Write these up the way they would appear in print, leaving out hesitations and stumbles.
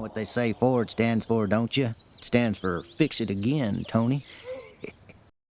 know what they say Ford stands for, don't you? It stands for fix it again, Tony.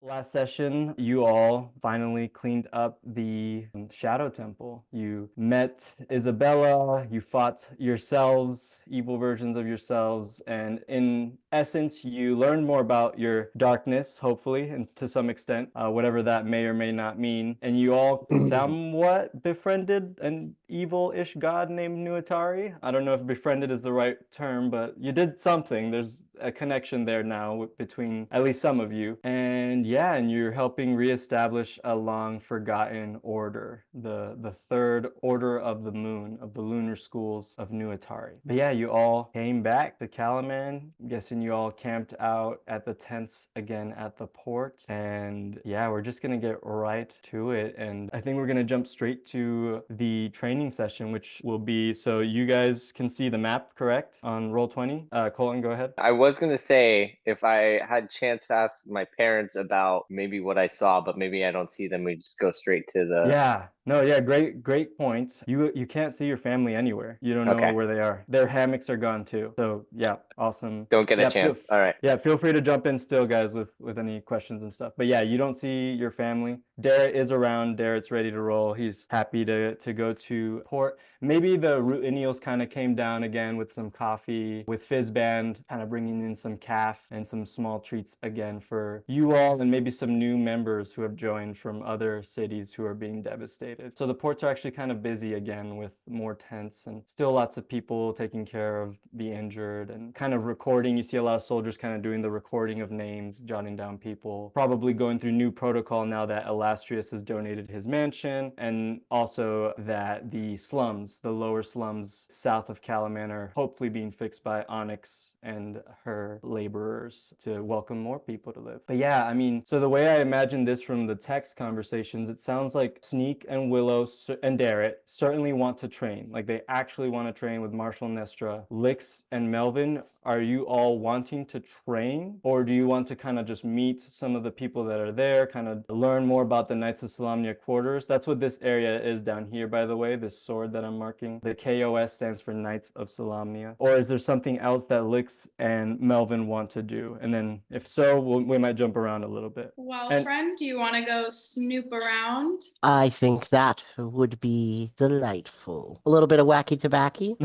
Last session, you all finally cleaned up the Shadow Temple. You met Isabella, you fought yourselves, evil versions of yourselves, and in essence, you learned more about your darkness, hopefully, and to some extent, whatever that may or may not mean. And you all somewhat befriended an evil-ish god named Nuatari. I don't know if befriended is the right term, but you did something. There's a connection there now between at least some of you. And yeah, and you're helping reestablish a long forgotten order, the third order of the moon, of the lunar schools of Nuatari. But yeah, you all came back to Kalaman. I'm guessing you all camped out at the tents again at the port. And yeah, we're just gonna get right to it. And I think we're gonna jump straight to the training session, which will be, so you guys can see the map, correct? On Roll20. Colton, go ahead. I was gonna say if I had a chance to ask my parents about maybe what I saw, but maybe I don't see them, we just go straight to the. Yeah, no, yeah, great point. You can't see your family anywhere. You don't know Okay. where they are. Their hammocks are gone too. So yeah, awesome. Don't get a Yeah, chance. All right. yeah, feel free to jump in still, guys, with any questions and stuff. But yeah, you don't see your family. Darrett is around. Darrett's ready to roll. He's happy to go to port. Maybe the Rootinials kind of came down again with some coffee, with Fizzband kind of bringing in some calf and some small treats again for you all, and maybe some new members who have joined from other cities who are being devastated. So the ports are actually kind of busy again with more tents and still lots of people taking care of the injured and kind of recording. You see a lot of soldiers kind of doing the recording of names, jotting down people, probably going through new protocol now that Elastrius has donated his mansion, and also that the slums, the lower slums south of Kalaman, are hopefully being fixed by Onyx and her laborers to welcome more people to live. But yeah, I mean, so the way I imagine this from the text conversations, it sounds like Sneak and Willow and Darrett certainly want to train. Like they actually want to train with Marshall Nestra. Lyx and Melvin, are you all wanting to train, or do you want to kind of just meet some of the people that are there, kind of learn more about the Knights of Solamnia quarters? That's what this area is down here, by the way, this sword that I'm marking. The KOS stands for Knights of Solamnia. Or is there something else that Lyx and Melvin want to do? And then if so, we might jump around a little bit. Well, friend, do you want to go snoop around? I think that would be delightful. A little bit of wacky tobacco.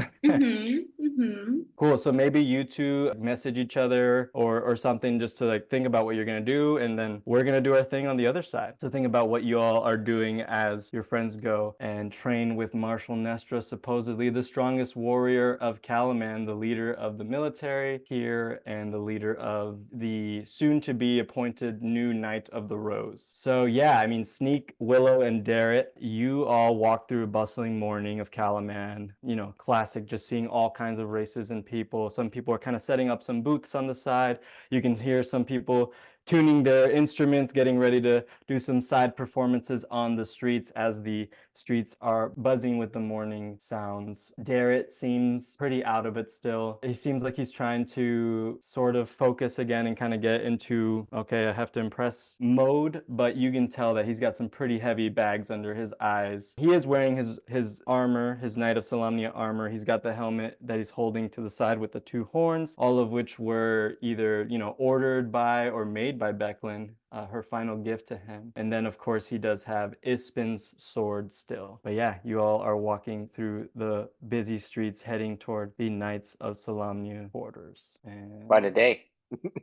Cool. So maybe you two message each other or something just to like think about what you're going to do, and then we're going to do our thing on the other side. So think about what you all are doing as your friends go and train with Marshall Nestra, supposedly the strongest warrior of Kalaman, the leader of the military here and the leader of the soon-to-be appointed new Knight of the Rose. So yeah, I mean, Sneak, Willow, and Darrett, you all walk through a bustling morning of Kalaman. You know, classic, just seeing all kinds of races and people. Some people are kind of setting up some booths on the side. You can hear some people tuning their instruments, getting ready to do some side performances on the streets as the streets are buzzing with the morning sounds. Darrett seems pretty out of it still. He seems like he's trying to sort of focus again and kind of get into, okay, I have to impress mode, but you can tell that he's got some pretty heavy bags under his eyes. He is wearing his armor, his Knight of Solamnia armor. He's got the helmet that he's holding to the side with the two horns, all of which were either, you know, ordered by or made by Becklin, her final gift to him. And then of course he does have Ispin's sword still. But yeah, you all are walking through the busy streets heading toward the Knights of Solamnia quarters. And Quite a day.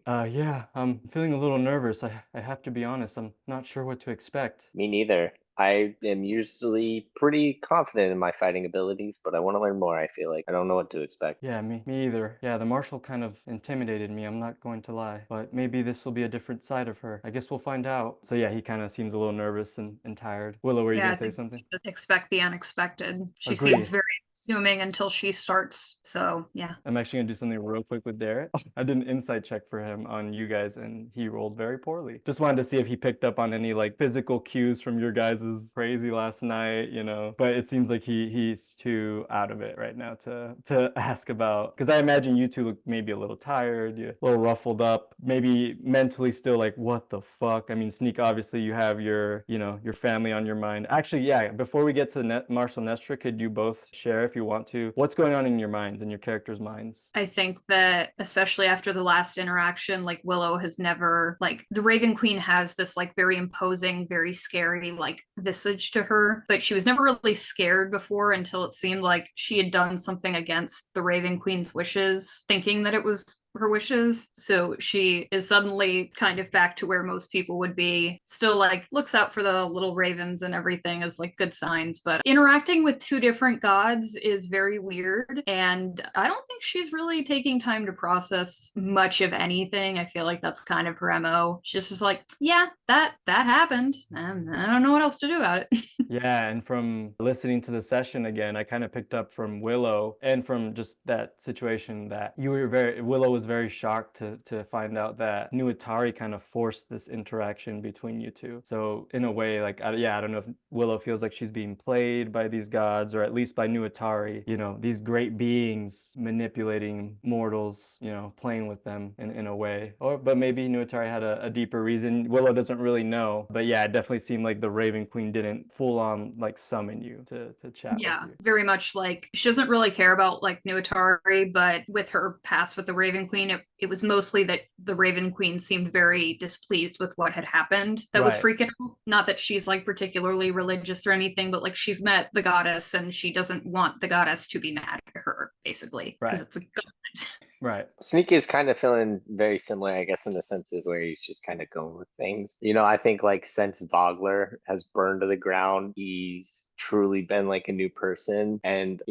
yeah, I'm feeling a little nervous. I have to be honest. I'm not sure what to expect. Me neither. I am usually pretty confident in my fighting abilities, but I want to learn more, I feel like. I don't know what to expect. Yeah, me either. Yeah, the marshal kind of intimidated me, I'm not going to lie. But maybe this will be a different side of her. I guess we'll find out. So yeah, he kind of seems a little nervous and tired. Willow, were you going to say something? Just expect the unexpected. She Agree. seems very assuming until she starts. So yeah. I'm actually going to do something real quick with Darrett. I did an insight check for him on you guys, and he rolled very poorly. Just wanted to see if he picked up on any like physical cues from your guys' crazy last night, you know. But it seems like he's too out of it right now to ask about, because I imagine you two look maybe a little tired, a little ruffled up, maybe mentally still like, what the fuck? I mean, Sneak, obviously you have your, you know, your family on your mind. Actually, yeah, before we get to Marshall Nestra, could you both share if you want to. What's going on in your minds, in your characters' minds? I think that especially after the last interaction, like Willow has never, like, the Raven Queen has this like very imposing, very scary like visage to her, but she was never really scared before until it seemed like she had done something against the Raven Queen's wishes, thinking that it was her wishes. So she is suddenly kind of back to where most people would be, still like looks out for the little ravens and everything as like good signs, but interacting with two different gods is very weird, and I don't think she's really taking time to process much of anything. I feel like that's kind of her MO. She's just like, yeah, that happened, and I don't know what else to do about it. Yeah, and from listening to the session again, I kind of picked up from Willow and from just that situation that Willow was very shocked to find out that Nuitari kind of forced this interaction between you two. So in a way, like, I don't know if Willow feels like she's being played by these gods, or at least by Nuitari, these great beings manipulating mortals, playing with them in a way. But maybe Nuitari had a deeper reason. Willow doesn't really know. But yeah, it definitely seemed like the Raven Queen didn't full on like summon you to chat with you. Very much like she doesn't really care about like Nuitari, but with her past with the Raven Queen, it was mostly that the Raven Queen seemed very displeased with what had happened. That was freaking out. Not that she's like particularly religious or anything, but like she's met the goddess and she doesn't want the goddess to be mad at her, basically, because it's a god. Right. Sneaky is kind of feeling very similar, I guess, in the senses where he's just kind of going with things. I think like since Vogler has burned to the ground, he's truly been like a new person. And,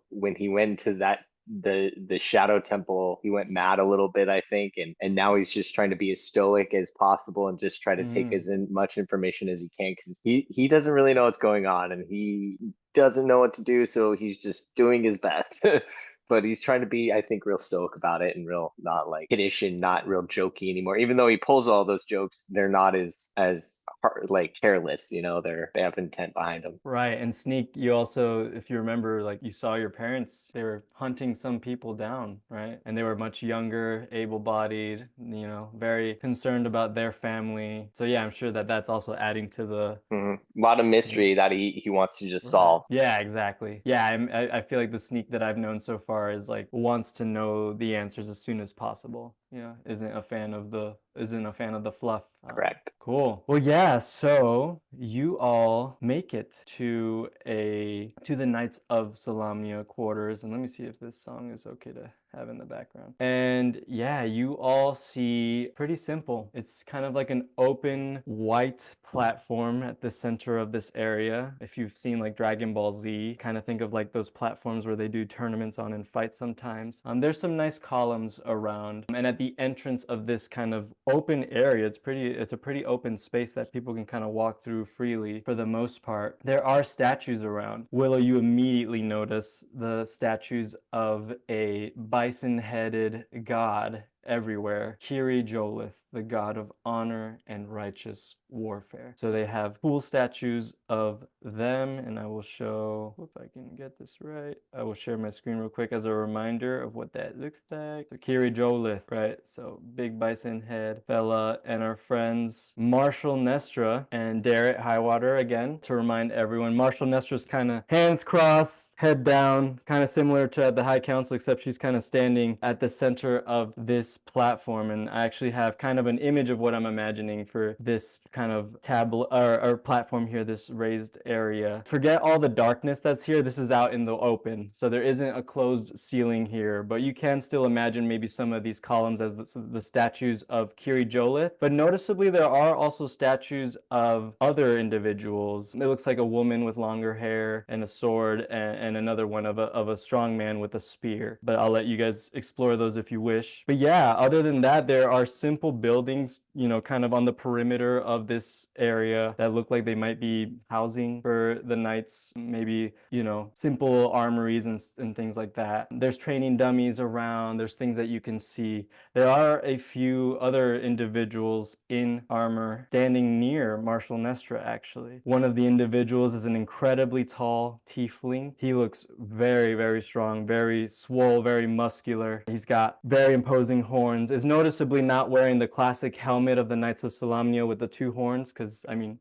when he went to the Shadow Temple, he went mad a little bit, I think, and now he's just trying to be as stoic as possible and just try to take as much information as he can, because he doesn't really know what's going on and he doesn't know what to do, so he's just doing his best. But he's trying to be, I think, real stoic about it and real not like kiddish and not real jokey anymore. Even though he pulls all those jokes, they're not as hard, like careless. They have intent behind them. Right. And Sneak, you also, if you remember, like you saw your parents, they were hunting some people down, right? And they were much younger, able-bodied, very concerned about their family. So yeah, I'm sure that that's also adding to the a lot of mystery that he wants to just solve. Yeah, exactly. Yeah, I feel like the Sneak that I've known so far is like wants to know the answers as soon as possible. Isn't a fan of the fluff. Correct. Cool. Well, yeah, so you all make it to the Knights of Salamia quarters, and let me see if this song is okay to have in the background. And yeah, you all see, pretty simple. It's kind of like an open white platform at the center of this area. If you've seen like Dragon Ball Z, kind of think of like those platforms where they do tournaments on and fight sometimes. There's some nice columns around, and at the entrance of this kind of open area, it's a pretty open space that people can kind of walk through freely for the most part. There are statues around. Willow, you immediately notice the statues of a bison-headed god everywhere. Kiri Jolith, the god of honor and righteous warfare. So they have cool statues of them, and I will show, if I can get this right, I will share my screen real quick as a reminder of what that looks like. So Kiri Jolith, right? So big bison head fella, and our friends Marshall Nestra and Derek Highwater again, to remind everyone. Marshall Nestra's kind of hands crossed, head down, kind of similar to the High Council, except she's kind of standing at the center of this platform, and I actually have kind of an image of what I'm imagining for this kind of tableau or platform here, this raised area. Forget all the darkness that's here. This is out in the open, so there isn't a closed ceiling here, but you can still imagine maybe some of these columns as the statues of Kiri Jolith. But noticeably, there are also statues of other individuals. It looks like a woman with longer hair and a sword, and another one of a strong man with a spear. But I'll let you guys explore those if you wish. But yeah, other than that, there are simple buildings, kind of on the perimeter of this area that look like they might be housing for the knights, maybe, simple armories and things like that. There's training dummies around, there's things that you can see. There are a few other individuals in armor standing near Marshall Nestra, actually. One of the individuals is an incredibly tall tiefling. He looks very, very strong, very swole, very muscular. He's got very imposing horns, is noticeably not wearing the classic helmet of the Knights of Solamnia with the 2 horns, because I mean,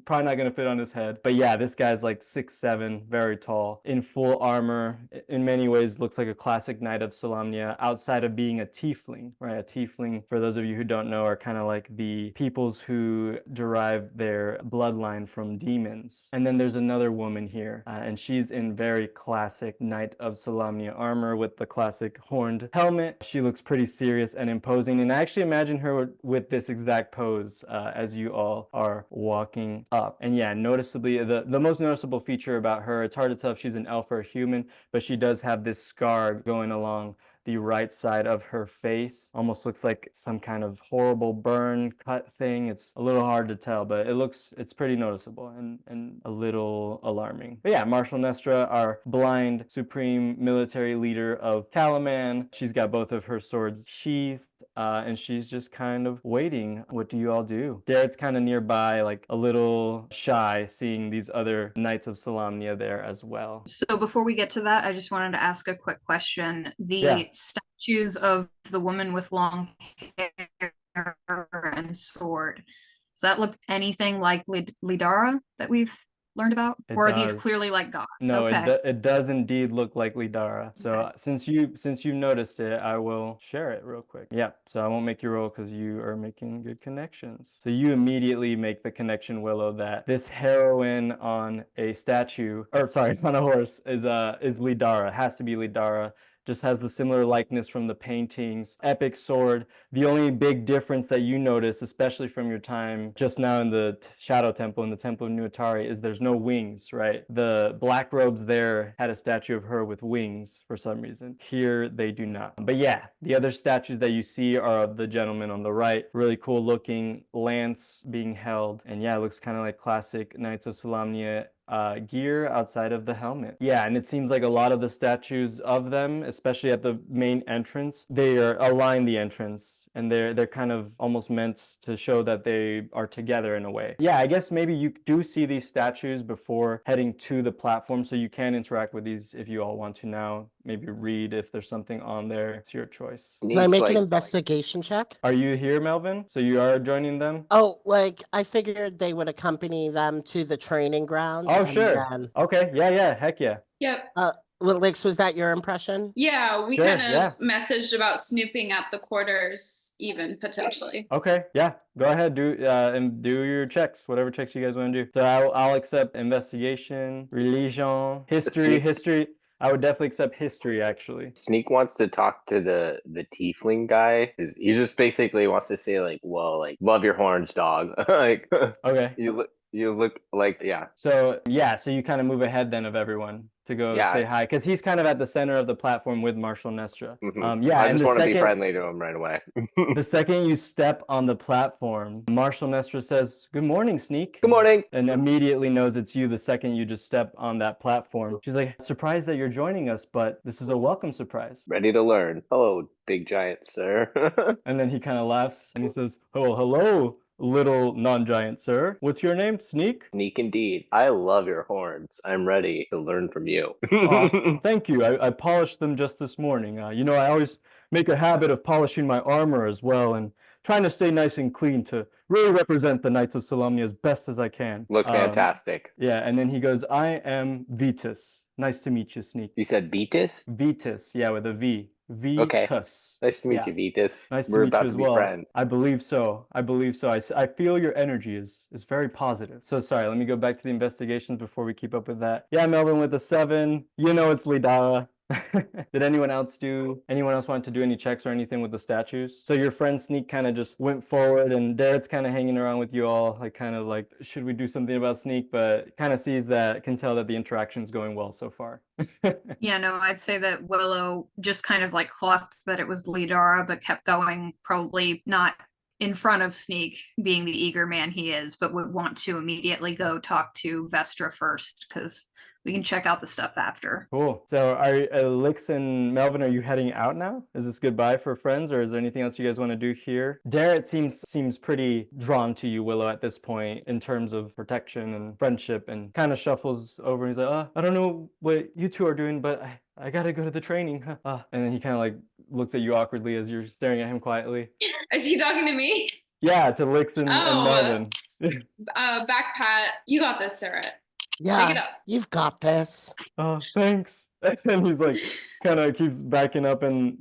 probably not gonna fit on his head. But yeah, this guy's like 6'7", very tall, in full armor. In many ways, looks like a classic Knight of Solamnia, outside of being a tiefling, right? A tiefling, for those of you who don't know, are kind of like the peoples who derive their bloodline from demons. And then there's another woman here, and she's in very classic Knight of Solamnia armor with the classic horned helmet. She looks pretty serious and imposing, and I actually imagine her with this exact pose as you all are walking up. And yeah, noticeably, the most noticeable feature about her, it's hard to tell if she's an elf or a human, but she does have this scar going along the right side of her face. Almost looks like some kind of horrible burn cut thing. It's a little hard to tell, but it's pretty noticeable and a little alarming. But yeah, Marshal Nestra, our blind supreme military leader of Calaman. She's got both of her swords sheathed. And she's just kind of waiting. What do you all do? Darrett's kind of nearby, like a little shy, seeing these other Knights of Solamnia there as well. So before we get to that, I just wanted to ask a quick question. The statues of the woman with long hair and sword, does that look anything like Lidara that we've learned about? Or are these clearly like God? No, okay. it does indeed look like Lidara. So Okay. since you noticed it, I will share it real quick. Yeah, so I won't make you roll because you are making good connections. So you immediately make the connection, Willow, that this heroine on a statue, or sorry, on a horse is Lidara. Has to be Lidara. Just has the similar likeness from the paintings. Epic sword. The only big difference that you notice, especially from your time just now in the Shadow Temple, in the Temple of Nuatari, is there's no wings, right? The black robes there had a statue of her with wings for some reason. Here they do not. But yeah, the other statues that you see are of the gentleman on the right. Really cool looking lance being held. And yeah, it looks kind of like classic Knights of Solamnia gear outside of the helmet. Yeah, and it seems like a lot of the statues of them, especially at the main entrance, they align the entrance, and they're kind of almost meant to show that they are together in a way. Yeah, I guess maybe you do see these statues before heading to the platform, so you can interact with these if you all want to now. Maybe read if there's something on there. It's your choice. Can I make an investigation check? Are you here, Melvin? So you are joining them? Oh, like I figured they would accompany them to the training ground. Oh, sure. Then... Okay. Yeah. Heck yeah. Yep. Well, Lyx, was that your impression? Yeah, we kind of messaged about snooping at the quarters, even potentially. Okay, yeah, go ahead, do your checks, whatever checks you guys want to do. So I'll accept investigation, religion, history. I would definitely accept history, actually. Sneak wants to talk to the tiefling guy. He just basically wants to say like, well, like, love your horns, dog. Like, okay. You look like, yeah. So you kind of move ahead then of everyone to go say hi, because he's kind of at the center of the platform with Marshal Nestra. Mm-hmm. I just want to be friendly to him right away. The second you step on the platform, Marshal Nestra says, "Good morning, Sneak." Good morning. And immediately knows it's you the second you just step on that platform. She's like, "Surprised that you're joining us, but this is a welcome surprise." Ready to learn. Hello, big giant sir. And then he kind of laughs and he says, "Oh, hello, little non-giant sir. What's your name? Sneak?" Sneak indeed. I love your horns. I'm ready to learn from you. Thank you. I polished them just this morning. I always make a habit of polishing my armor as well and trying to stay nice and clean to really represent the Knights of Solamnia as best as I can. Look fantastic. Yeah, and then he goes, "I am Vitus. Nice to meet you, Sneak." You said Vitus? Vitus, yeah, with a V. Vitus. Okay. Nice to meet you, Vitus. Nice We're to meet about you as to be well. Friends. I believe so. I feel your energy is very positive. So sorry, let me go back to the investigations before we keep up with that. Yeah, Melvin with a 7. You know it's Lidara. Did anyone else want to do any checks or anything with the statues? So your friend Sneak kind of just went forward, and Darrett's kind of hanging around with you all, like, should we do something about Sneak? But kind of can tell that the interaction's going well so far. Yeah, no, I'd say that Willow just kind of like clocked that it was Lidara, but kept going, probably not in front of Sneak, being the eager man he is, but would want to immediately go talk to Vestra first, because we can check out the stuff after. Cool. So are Lyx and Melvin, are you heading out now? Is this goodbye for friends, or is there anything else you guys want to do here? Darrett seems pretty drawn to you, Willow, at this point in terms of protection and friendship, and kind of shuffles over and he's like, I don't know what you two are doing, but I gotta go to the training. And then he kind of like looks at you awkwardly as you're staring at him quietly. Is he talking to me? Yeah, to Lyx and Melvin. Back pat. You got this, Sarah. Yeah, Shake it up. you've got this. Oh, thanks. And he's like, kind of keeps backing up and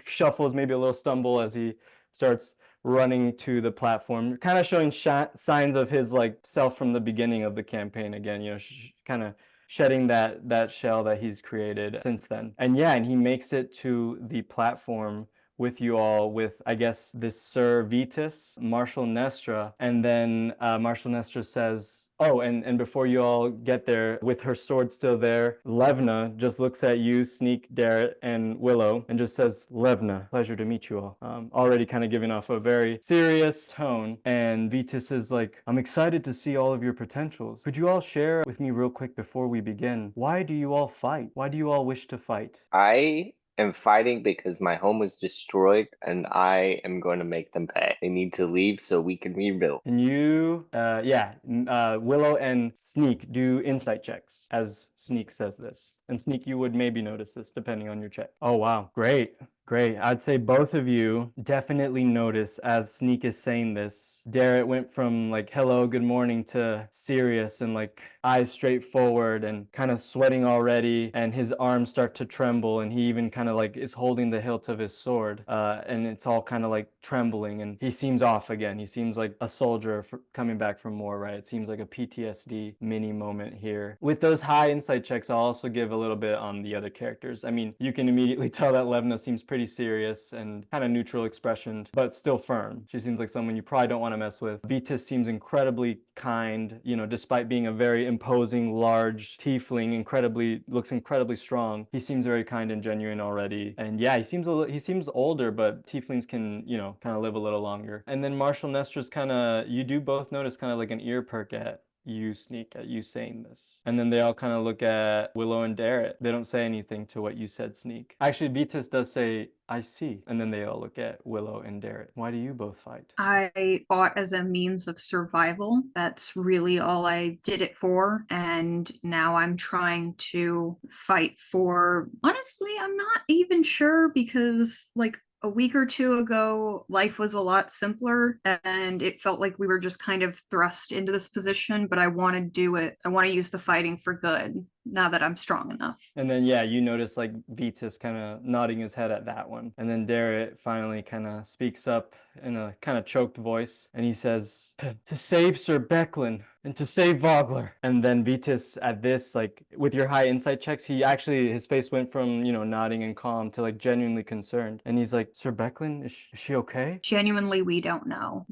shuffles, maybe a little stumble as he starts running to the platform, kind of showing signs of his like self from the beginning of the campaign again, you know, kind of shedding that shell that he's created since then. And yeah, and he makes it to the platform with you all, with I guess this Sir Vitus, Marshal Nestra, and then Marshal Nestra says, oh, and before you all get there, with her sword still there, Levna just looks at you, Sneak, Darrett, and Willow, and just says, Levna, pleasure to meet you all. Already kind of giving off a very serious tone. And Vitus is like, I'm excited to see all of your potentials. Could you all share with me real quick before we begin? Why do you all fight? Why do you all wish to fight? I am fighting because my home was destroyed and I am going to make them pay. They need to leave so we can rebuild. And you, Willow and Sneak do insight checks as Sneak says this. And Sneak, you would maybe notice this depending on your check. Oh, wow. Great. Great. I'd say both of you definitely notice as Sneak is saying this. Darrett went from like, hello, good morning to serious and like eyes straight forward and kind of sweating already. And his arms start to tremble. And he even kind of like is holding the hilt of his sword. And it's all kind of like trembling. And he seems off again. He seems like a soldier coming back from war, right? It seems like a PTSD mini moment here. With those high insight checks, I'll also give a little bit on the other characters. I mean, you can immediately tell that Levna seems pretty serious and kind of neutral expressioned, but still firm. She seems like someone you probably don't want to mess with. Vitus seems incredibly kind, you know, despite being a very imposing, large tiefling, looks incredibly strong. He seems very kind and genuine already. And yeah, he seems older, but tieflings can, you know, kind of live a little longer. And then Marshal Nestra's kind of, you do both notice kind of like an ear perk at you, Sneak, at you saying this. And then they all kind of look at Willow and Darrett. They don't say anything to what you said, Sneak. Actually, Vitus does say, I see. And then they all look at Willow and Darrett. Why do you both fight? I fought as a means of survival. That's really all I did it for. And now I'm trying to fight for, honestly, I'm not even sure because like a week or two ago, life was a lot simpler and it felt like we were just kind of thrust into this position, but I want to do it. I want to use the fighting for good now that I'm strong enough. And then, yeah, you notice like Vitus kind of nodding his head at that one. And then Darrett finally kind of speaks up in a kind of choked voice. And he says, to save Sir Becklin and to save Vogler. And then Vitus at this, like with your high insight checks, his face went from, you know, nodding and calm to like genuinely concerned. And he's like, Sir Becklin, is she okay? Genuinely, we don't know.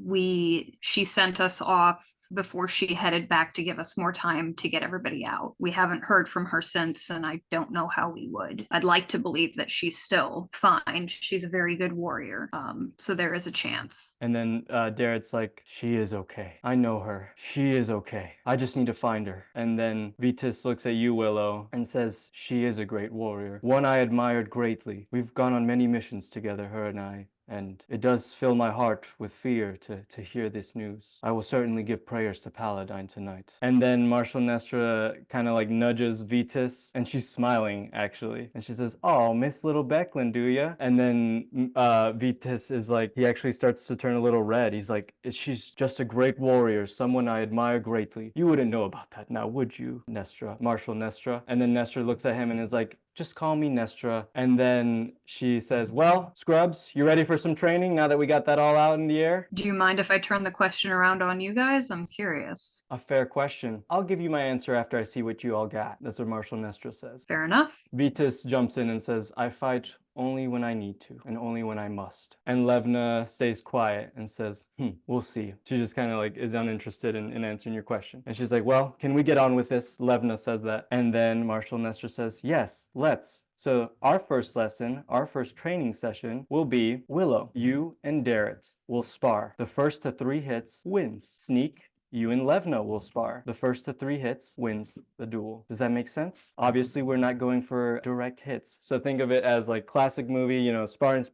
She sent us off before she headed back to give us more time to get everybody out. We haven't heard from her since, and I don't know how we would. I'd like to believe that she's still fine. She's a very good warrior, so there is a chance. And then Darrett's like, she is okay. I know her. She is okay. I just need to find her. And then Vitus looks at you, Willow, and says, she is a great warrior. One I admired greatly. We've gone on many missions together, her and I. And it does fill my heart with fear to hear this news. I will certainly give prayers to Paladine tonight. And then Marshal Nestra kind of like nudges Vitus, and she's smiling actually. And she says, oh, Miss Little Becklin, do ya? And then Vitus is like, he actually starts to turn a little red. He's like, she's just a great warrior, someone I admire greatly. You wouldn't know about that now, would you, Nestra? Marshal Nestra. And then Nestra looks at him and is like, just call me Nestra. And then she says, well, Scrubs, you ready for some training now that we got that all out in the air? Do you mind if I turn the question around on you guys? I'm curious. A fair question. I'll give you my answer after I see what you all got. That's what Marshal Nestra says. Fair enough. Vitus jumps in and says, I fight only when I need to, and only when I must. And Levna stays quiet and says, we'll see. She just kind of like is uninterested in answering your question. And she's like, well, can we get on with this? Levna says that. And then Marshal Nestra says, yes, let's. So our first lesson, our first training session will be Willow. You and Darrett will spar. The first to 3 hits wins. Sneak, you and Levna will spar. The first to 3 hits wins the duel. Does that make sense? Obviously, we're not going for direct hits. So think of it as like classic movie, you know, sparring,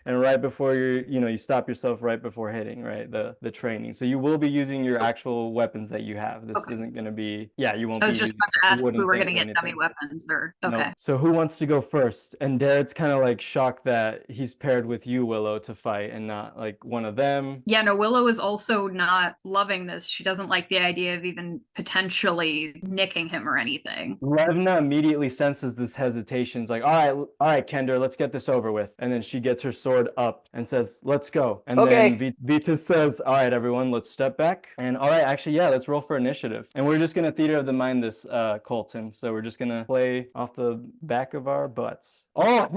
and right before you stop yourself right before hitting, right? The training. So you will be using your actual weapons that you have. This isn't going to be, you won't be. I was just about to ask if we were going to get dummy weapons or, okay. Nope. So who wants to go first? And Darrett's kind of like shocked that he's paired with you, Willow, to fight and not like one of them. Yeah, no, Willow is also not loving this. She doesn't like the idea of even potentially nicking him or anything. Levna immediately senses this hesitation. It's like, all right, Kender, let's get this over with. And then she gets her sword up and says, let's go. And then Vita says, all right, everyone, let's step back. And all right, actually, let's roll for initiative. And we're just going to theater of the mind this, Colton. So we're just going to play off the back of our butts. Oh,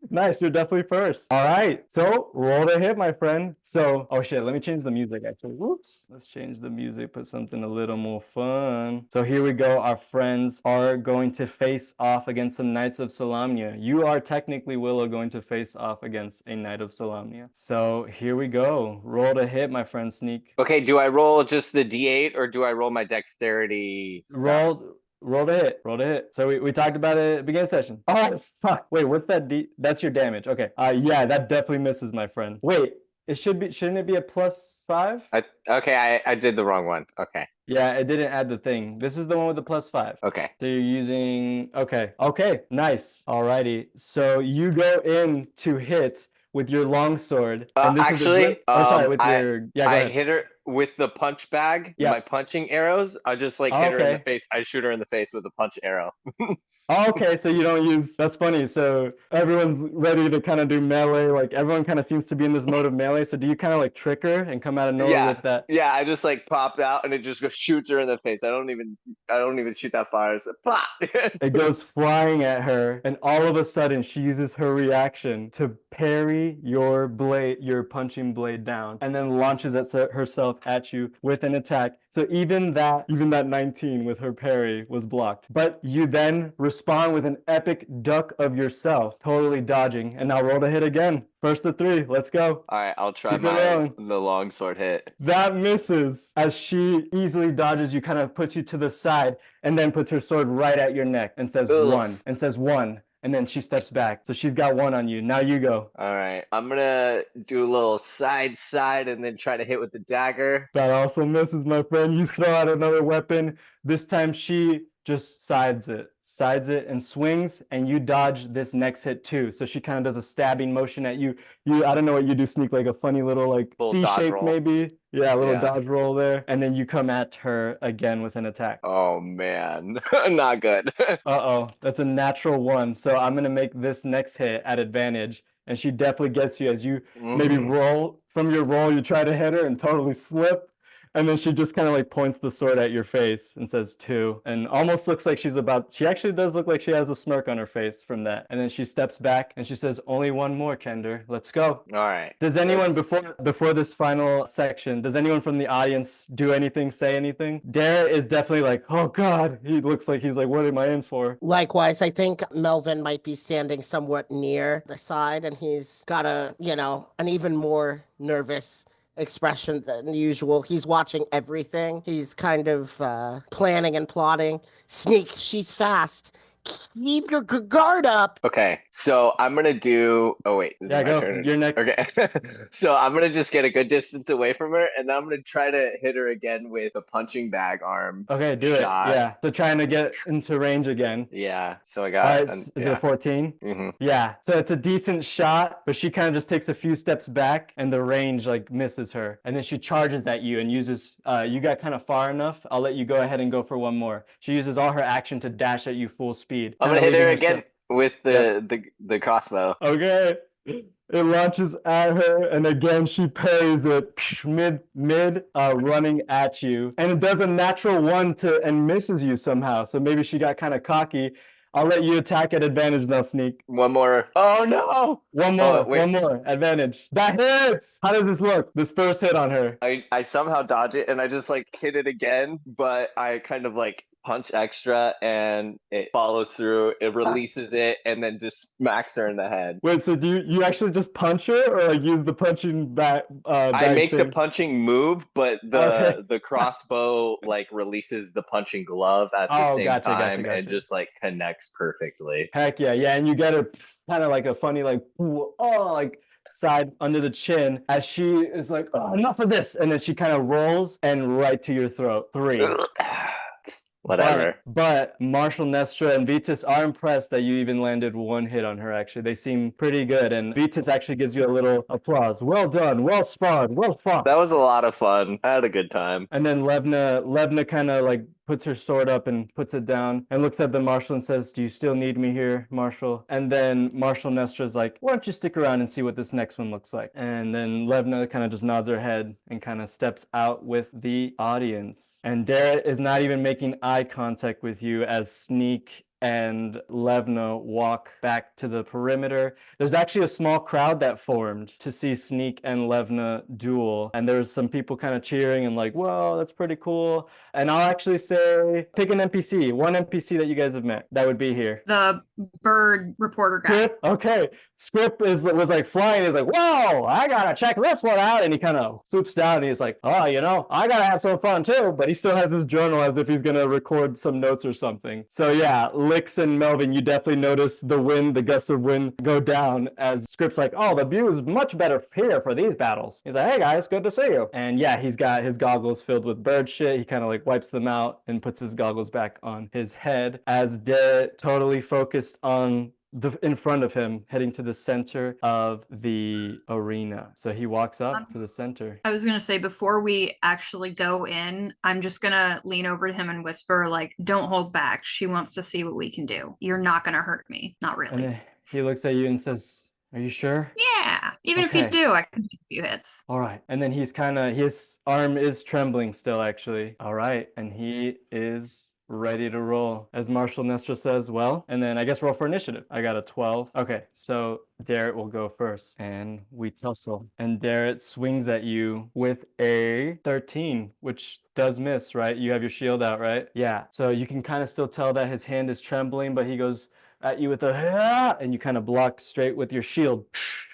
nice. You're definitely first. All right. So roll to hit, my friend. So, oh shit, let me change the music actually. Whoops. Let's change the music, put something a little more fun. So here we go. Our friends are going to face off against some Knights of Solamnia. You are technically, Willow, going to face off against a Knight of Solamnia. So here we go. Roll to hit, my friend Sneak. Okay, do I roll just the D8 or do I roll my dexterity stuff? Roll to hit. So we talked about it at the beginning of the session. Oh, fuck. Wait, what's that D? That's your damage. Okay. Yeah, that definitely misses, my friend. Wait, shouldn't it be a +5? I did the wrong one. Okay. Yeah, it didn't add the thing. This is the one with the +5. Okay. So you're using, okay, nice. Alrighty. So you go in to hit with your longsword. And this actually, I hit her with the punch bag, my punching arrows. I just like hit her in the face. I shoot her in the face with a punch arrow. Okay, so you don't use, that's funny. So everyone's ready to kind of do melee. Like everyone kind of seems to be in this mode of melee. So do you kind of like trick her and come out of nowhere with that? Yeah, I just like popped out and it just shoots her in the face. I don't even shoot that far. It's like, pop! It goes flying at her, and all of a sudden she uses her reaction to parry your punching blade down, and then launches herself at you with an attack. So even that 19 with her parry was blocked. But you then respond with an epic duck of yourself, totally dodging. And now roll to hit again. First to 3. Let's go. All right, I'll try the longsword hit. That misses as she easily dodges you, kind of puts you to the side, and then puts her sword right at your neck and says one. And then she steps back. So she's got 1 on you. Now you go. All right. I'm going to do a little side and then try to hit with the dagger. That also misses, my friend. You throw out another weapon. This time she just sides it and swings, and you dodge this next hit too. So she kind of does a stabbing motion at you. I don't know what you do, Sneak, like a funny little like C shape maybe. Yeah, a little dodge roll there. And then you come at her again with an attack. Oh man, not good. Uh-oh, that's a natural 1. So I'm going to make this next hit at advantage. And she definitely gets you as you maybe roll. From your roll, you try to hit her and totally slip. And then she just kind of like points the sword at your face and says 2, and almost looks like she actually does look like she has a smirk on her face from that. And then she steps back and she says, only 1 more, Kender. Let's go. All right. Does anyone before this final section, does anyone from the audience do anything, say anything? Darrett is definitely like, oh God. He looks like he's like, what am I in for? Likewise, I think Melvin might be standing somewhat near the side, and he's got an even more nervous expression than usual. He's watching everything. He's kind of planning and plotting. Sneak, she's fast. Keep your guard up. Okay, so I'm gonna do. Oh wait, yeah, go. You're next. Okay, so I'm gonna just get a good distance away from her, and then I'm gonna try to hit her again with a punching bag arm. Okay, do it. Yeah, so trying to get into range again. Yeah, so I got. Is it a 14? Mm-hmm. Yeah, so it's a decent shot, but she kind of just takes a few steps back, and the range like misses her, and then she charges at you and uses. You got kind of far enough. I'll let you go ahead and go for 1 more. She uses all her action to dash at you full speed. I'm gonna hit her again with the crossbow. Okay. It launches at her, and again she parries it mid running at you, and it does a natural 1 and misses you somehow. So maybe she got kind of cocky. I'll let you attack at advantage now, Sneak. 1 more. Oh no! 1 more. 1 more. Advantage. That hits! How does this look? This first hit on her. I somehow dodge it, and I just like hit it again, but I kind of like punch extra, and it follows through. It releases it, and then just smacks her in the head. Wait, so do you actually just punch her, or like use the punching bag? I make thing? the punching move, but the crossbow like releases the punching glove at the same time, and just like connects perfectly. Heck yeah, yeah, and you get her kind of like a funny like like side under the chin as she is like, oh, enough of this, and then she kind of rolls and right to your throat. 3. Whatever. But Marshall, Nestra, and Vitas are impressed that you even landed 1 hit on her, actually. They seem pretty good, and Vitas actually gives you a little applause. Well done, well sparred, well fought. That was a lot of fun. I had a good time. And then Levna kind of like puts her sword up and puts it down and looks at the Marshal and says, do you still need me here, Marshal? And then Marshal Nestra's like, why don't you stick around and see what this next one looks like? And then Levna kind of just nods her head and kind of steps out with the audience. And Darrett is not even making eye contact with you as Sneak and Levna walk back to the perimeter. There's actually a small crowd that formed to see Sneak and Levna duel, and there's some people kind of cheering and like, whoa, that's pretty cool. And I'll actually say, pick an NPC, one NPC that you guys have met that would be here. The bird reporter guy. Script? Okay. Script was like flying. He's like, whoa, I gotta check this one out. And he kind of swoops down and he's like, oh, you know, I gotta have some fun too. But he still has his journal as if he's gonna record some notes or something. So yeah, Lyx and Melvin, you definitely notice the wind, the gusts of wind go down as Script's like, oh, the view is much better here for these battles. He's like, hey guys, good to see you. And yeah, he's got his goggles filled with bird shit. He kind of like wipes them out and puts his goggles back on his head as Derek totally focused on in front of him, heading to the center of the arena. So he walks up to the center. I was gonna say, before we actually go in, I'm just gonna lean over to him and whisper, like, don't hold back. She wants to see what we can do. You're not gonna hurt me. Not really. And then he looks at you and says, are you sure? Yeah, even if you do, I can make a few hits. All right. And then he's kind of, his arm is trembling still, actually. All right. And he is ready to roll. As Marshall Nestra says, well, and then I guess roll for initiative. I got a 12. Okay, so Darrett will go first, and we tussle. And Darrett swings at you with a 13, which does miss, right? You have your shield out, right? Yeah, so you can kind of still tell that his hand is trembling, but he goes at you with a, and you kind of block straight with your shield.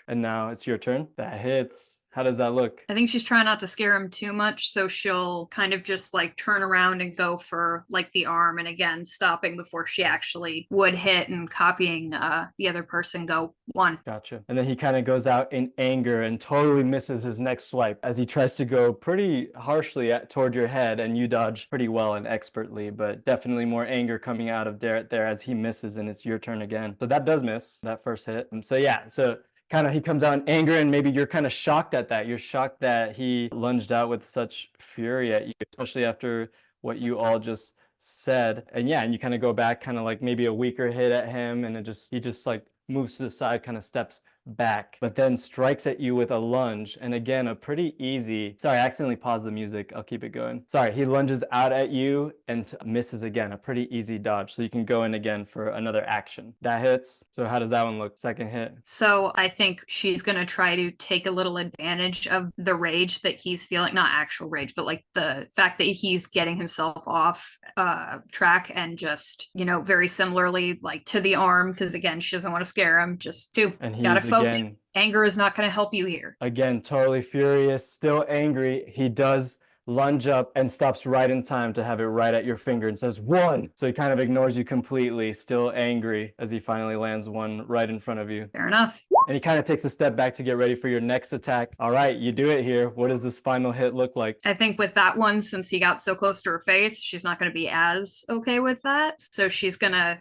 And now it's your turn. That hits. How does that look? I think she's trying not to scare him too much, so she'll kind of just like turn around and go for like the arm, and again stopping before she actually would hit and copying the other person go 1. Gotcha. And then he kind of goes out in anger and totally misses his next swipe as he tries to go pretty harshly toward your head, and you dodge pretty well and expertly, but definitely more anger coming out of Darrett there as he misses, and it's your turn again. So that does miss that first hit. And so yeah, so kind of he comes out in anger, and maybe you're kind of shocked at that. You're shocked that he lunged out with such fury at you, especially after what you all just said. And yeah, and you kind of go back, kind of like maybe a weaker hit at him, and he just like moves to the side, kind of steps back, but then strikes at you with a lunge. And again, a pretty easy, sorry, I accidentally paused the music. I'll keep it going. Sorry, he lunges out at you and misses again, a pretty easy dodge. So you can go in again for another action. That hits. So how does that one look? Second hit. So I think she's going to try to take a little advantage of the rage that he's feeling, not actual rage, but like the fact that he's getting himself off track, and just, you know, very similarly like to the arm, because again, she doesn't want to scare him, just gotta focus. Anger is not going to help you here. Again, totally furious, still angry. He does lunge up and stops right in time to have it right at your finger and says 1. So he kind of ignores you completely, still angry, as he finally lands 1 right in front of you. Fair enough. And he kind of takes a step back to get ready for your next attack. All right, you do it here. What does this final hit look like? I think with that one, since he got so close to her face, she's not going to be as okay with that. So she's going to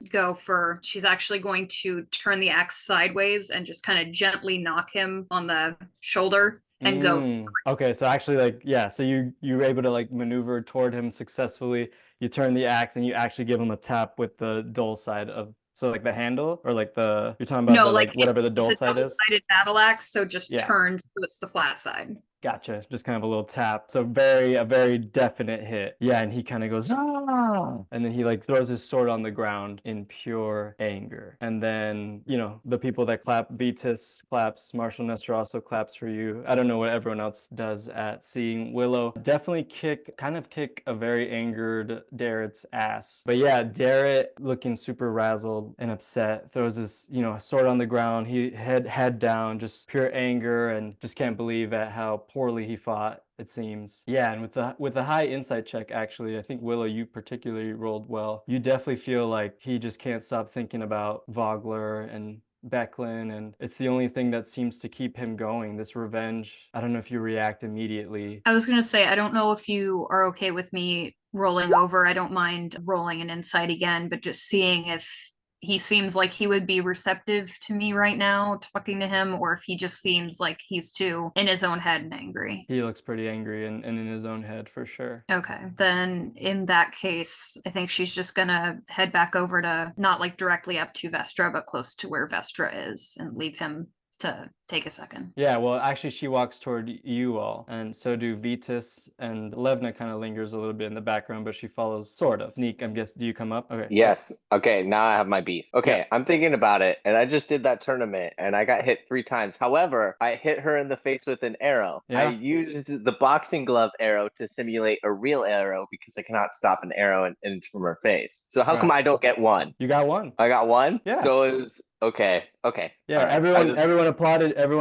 she's actually going to turn the axe sideways and just kind of gently knock him on the shoulder. And go. Okay, so actually, like, yeah, so you were able to like maneuver toward him successfully. You turn the axe and you actually give him a tap with the dull side of, so like the handle, or like you're talking about whatever the dull side is. Double-sided battle axe, so just turns so it's the flat side. Gotcha. Just kind of a little tap. So a very definite hit. Yeah, and he kind of goes, ah! And then he like throws his sword on the ground in pure anger. And then, you know, the people that clap, Vitus claps, Marshall Nestor also claps for you. I don't know what everyone else does at seeing Willow. Definitely kick a very angered Darrett's ass. But yeah, Darrett looking super razzled and upset, throws his, you know, sword on the ground. He head down, just pure anger, and just can't believe at how poorly he fought, it seems. Yeah, and with the high insight check, actually, I think Willow, you particularly rolled well. You definitely feel like he just can't stop thinking about Vogler and Becklin, and it's the only thing that seems to keep him going, this revenge. I don't know if you react immediately. I was gonna say, I don't know if you are okay with me rolling over. I don't mind rolling an insight again, but just seeing if he seems like he would be receptive to me right now, talking to him, or if he just seems like he's too in his own head and angry. He looks pretty angry and in his own head for sure. Okay, then in that case, I think she's just gonna head back over to, not like directly up to Vestra, but close to where Vestra is, and leave him to take a second. Yeah, well, actually, she walks toward you all, and so do Vitus, and Levna kind of lingers a little bit in the background, but she follows, sort of. Sneak, I'm guessing, do you come up? Okay. Yes. Okay, now I have my beef. Okay, Yeah. I'm thinking about it, and I just did that tournament, and I got hit 3 times. However, I hit her in the face with an arrow. I Yeah. used the boxing glove arrow to simulate a real arrow because I cannot stop an arrow in from her face. So how come I don't get 1? You got 1. I got 1? Yeah. So it was okay. Yeah, All right. everyone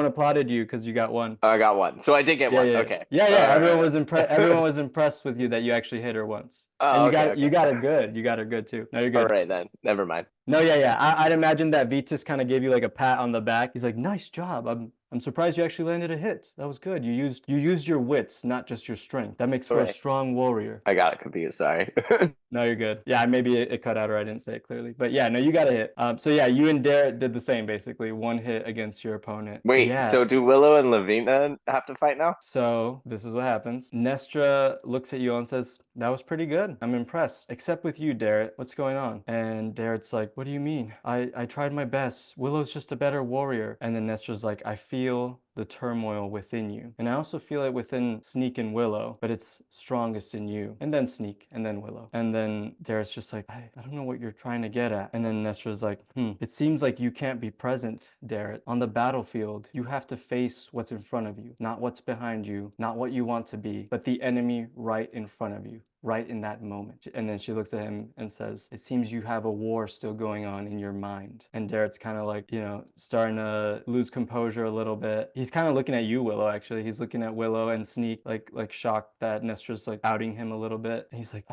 applauded you because you got 1. I got 1. So I did get 1. Yeah. Okay. Yeah. Everyone was impressed. Everyone was impressed with you that you actually hit her once. Oh, And you got her good. You got her good too. No, you're good. All right then. Never mind. No, yeah. I'd imagine that Vitus kind of gave you like a pat on the back. He's like, nice job. I'm surprised you actually landed a hit. That was good. You used your wits, not just your strength. That makes for a strong warrior. I got it confused. Sorry. No, you're good. Yeah, maybe it cut out or I didn't say it clearly. But yeah, no, you got a hit. So yeah, you and Darrett did the same basically. 1 hit against your opponent. Wait, yeah. So do Willow and Lavina have to fight now? So this is what happens. Nestra looks at you and says, that was pretty good. I'm impressed. Except with you, Darrett. What's going on? And Darrett's like, what do you mean? I tried my best. Willow's just a better warrior. And then Nestra's like, I feel the turmoil within you. And I also feel it within Sneak and Willow, but it's strongest in you. And then Sneak, and then Willow. And then Darrett's just like, I don't know what you're trying to get at. And then Nestra's like, it seems like you can't be present, Darrett. On the battlefield, you have to face what's in front of you, not what's behind you, not what you want to be, but the enemy right in front of you. Right in that moment. And then she looks at him and says, it seems you have a war still going on in your mind. And Darrett's kind of like, you know, starting to lose composure a little bit. He's kind of looking at you, Willow, actually. He's looking at Willow and Sneak, like shocked that Nestra's like outing him a little bit. And he's like,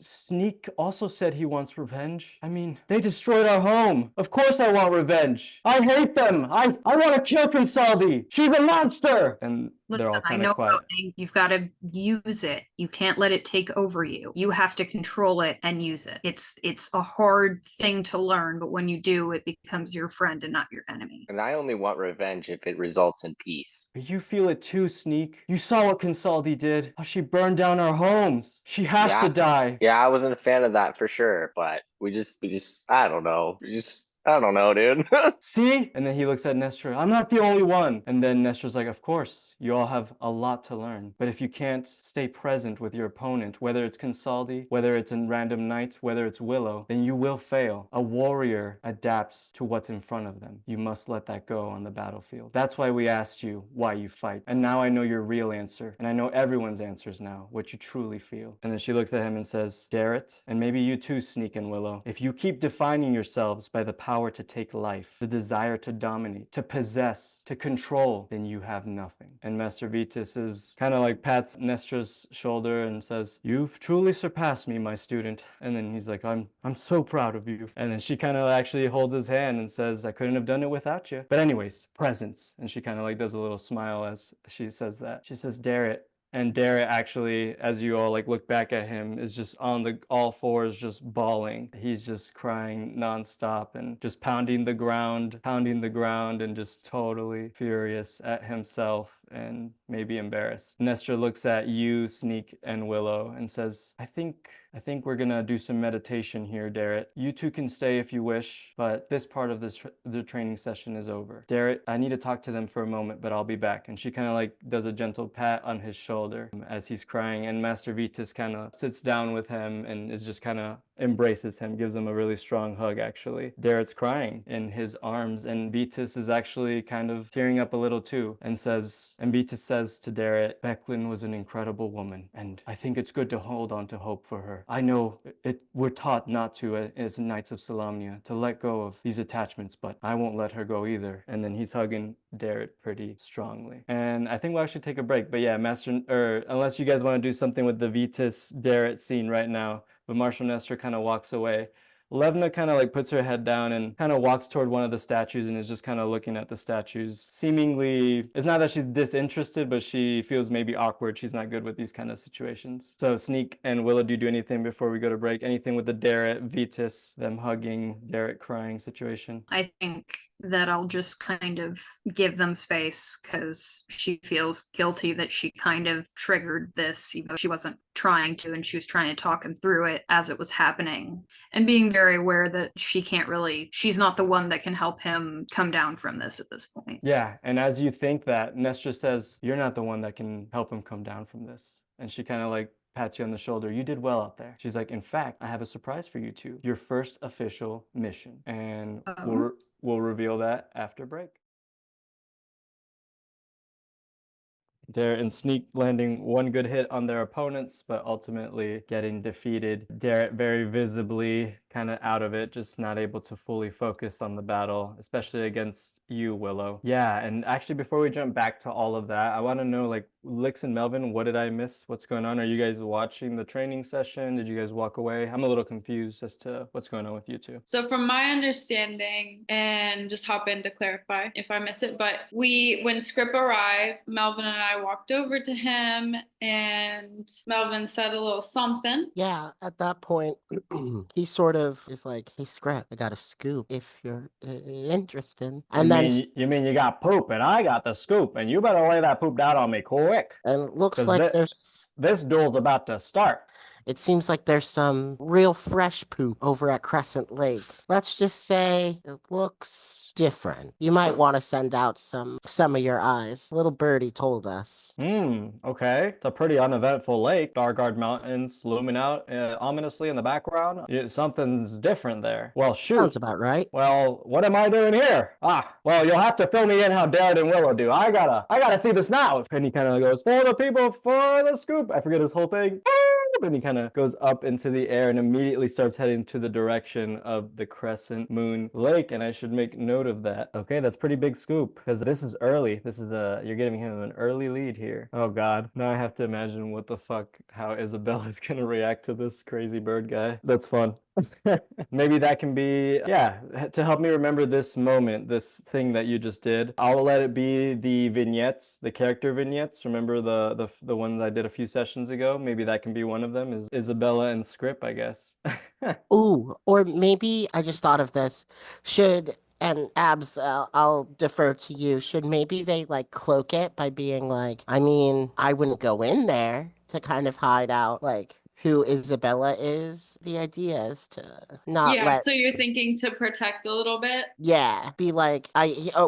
Sneak also said he wants revenge. I mean, they destroyed our home. Of course I want revenge. I hate them. I want to kill Consalvi. She's a monster. And they're all kind of quiet. You've got to use it. You can't let it take over you. You have to control it and use it. It's a hard thing to learn, but when you do, it becomes your friend and not your enemy. And I only want revenge if it results in peace. You feel it too, Sneak. You saw what Consalvi did. How she burned down our homes. She has to die. Yeah, I wasn't a fan of that for sure, but we just I don't know. I don't know, dude. See? And then he looks at Nestra. I'm not the only one. And then Nestra's like, of course, you all have a lot to learn. But if you can't stay present with your opponent, whether it's Consalvi, whether it's in random nights, whether it's Willow, then you will fail. A warrior adapts to what's in front of them. You must let that go on the battlefield. That's why we asked you why you fight. And now I know your real answer. And I know everyone's answers now, what you truly feel. And then she looks at him and says, Darrett, and maybe you too, Sneak and Willow, if you keep defining yourselves by the power to take life, the desire to dominate, to possess, to control, then you have nothing. And Master Vitus is kind of like pats Nestra's shoulder and says, you've truly surpassed me, my student. And then he's like, I'm so proud of you. And then she kind of actually holds his hand and says, I couldn't have done it without you. But anyways, presence. And she kind of like does a little smile as she says that. She says, Darrett. And Darrett actually, as you all like look back at him, is just on the all fours, just bawling. He's just crying nonstop and just pounding the ground and just totally furious at himself and maybe embarrassed. Nestor looks at you, Sneak, and Willow and says, I think we're gonna do some meditation here, Darrett. You two can stay if you wish, but this part of the training session is over. Darrett, I need to talk to them for a moment, but I'll be back. And she kind of like does a gentle pat on his shoulder as he's crying, and Master Vitus kind of sits down with him and is just kind of embraces him, gives him a really strong hug actually. Darrett's crying in his arms, and Vitus is actually kind of tearing up a little too, and Vitus says to Darrett, Becklin was an incredible woman, and I think it's good to hold on to hope for her. I know we're taught not to as Knights of Solamnia to let go of these attachments, but I won't let her go either. And then he's hugging Darrett pretty strongly. And I think we'll actually take a break. But yeah, unless you guys want to do something with the Vitus Darrett scene right now, but Marshal Nestor kind of walks away. Levna kind of like puts her head down and kind of walks toward one of the statues and is just kind of looking at the statues. Seemingly, it's not that she's disinterested, but she feels maybe awkward. She's not good with these kind of situations. So Sneak and Willow, do you do anything before we go to break? Anything with the Darrett, Vitus, them hugging, Darrett crying situation? I think that I'll just kind of give them space because she feels guilty that she kind of triggered this, even though she wasn't trying to, and she was trying to talk him through it as it was happening, and being very aware that she's not the one that can help him come down from this at this point. Yeah, and as you think that, Nestor says, you're not the one that can help him come down from this. And she kind of like pats you on the shoulder. You did well out there. She's like, in fact, I have a surprise for you two. Your first official mission. And we'll reveal that after break. Darrett and Sneak landing one good hit on their opponents, but ultimately getting defeated. Darrett very visibly kind of out of it, just not able to fully focus on the battle, especially against you, Willow. Yeah, and actually before we jump back to all of that, I want to know, like, Lyx and Melvin, what did I miss? What's going on? Are you guys watching the training session? Did you guys walk away? I'm a little confused as to what's going on with you two. So from my understanding, and just hop in to clarify if I miss it, but when Scrip arrived, Melvin and I walked over to him and Melvin said a little something. Yeah, at that point, he sort of is like, hey, Scrip, I got a scoop if you're interested. And you mean you got poop and I got the scoop, and you better lay that poop down on me quick. And it looks like this duel's about to start. It seems like there's some real fresh poop over at Crescent Lake. Let's just say it looks different. You might want to send out some of your eyes. Little birdie told us. Okay. It's a pretty uneventful lake. Dargard Mountains looming out ominously in the background. Something's different there. Well, shoot. Sounds about right. Well, what am I doing here? Well, you'll have to fill me in how Darrett and Willow do. I gotta see this now. And he kind of goes, for the people, for the scoop. I forget his whole thing. And he kind of goes up into the air and immediately starts heading to the direction of the Crescent Moon Lake. And I should make note of that. Okay, that's pretty big scoop because this is early. You're giving him an early lead here. Oh God, now I have to imagine how Isabella's gonna react to this crazy bird guy. That's fun. Maybe that can be, to help me remember this moment, this thing that you just did. I'll let it be the vignettes, the character vignettes. Remember the ones I did a few sessions ago? Maybe that can be one of them, is Isabella and Scrip, I guess. Ooh, or maybe I just thought of this. And Abs, I'll defer to you. Should maybe they like cloak it by being like, I mean, I wouldn't go in there to kind of hide out like who Isabella is. The idea is to not so you're thinking to protect a little bit? Yeah, be like,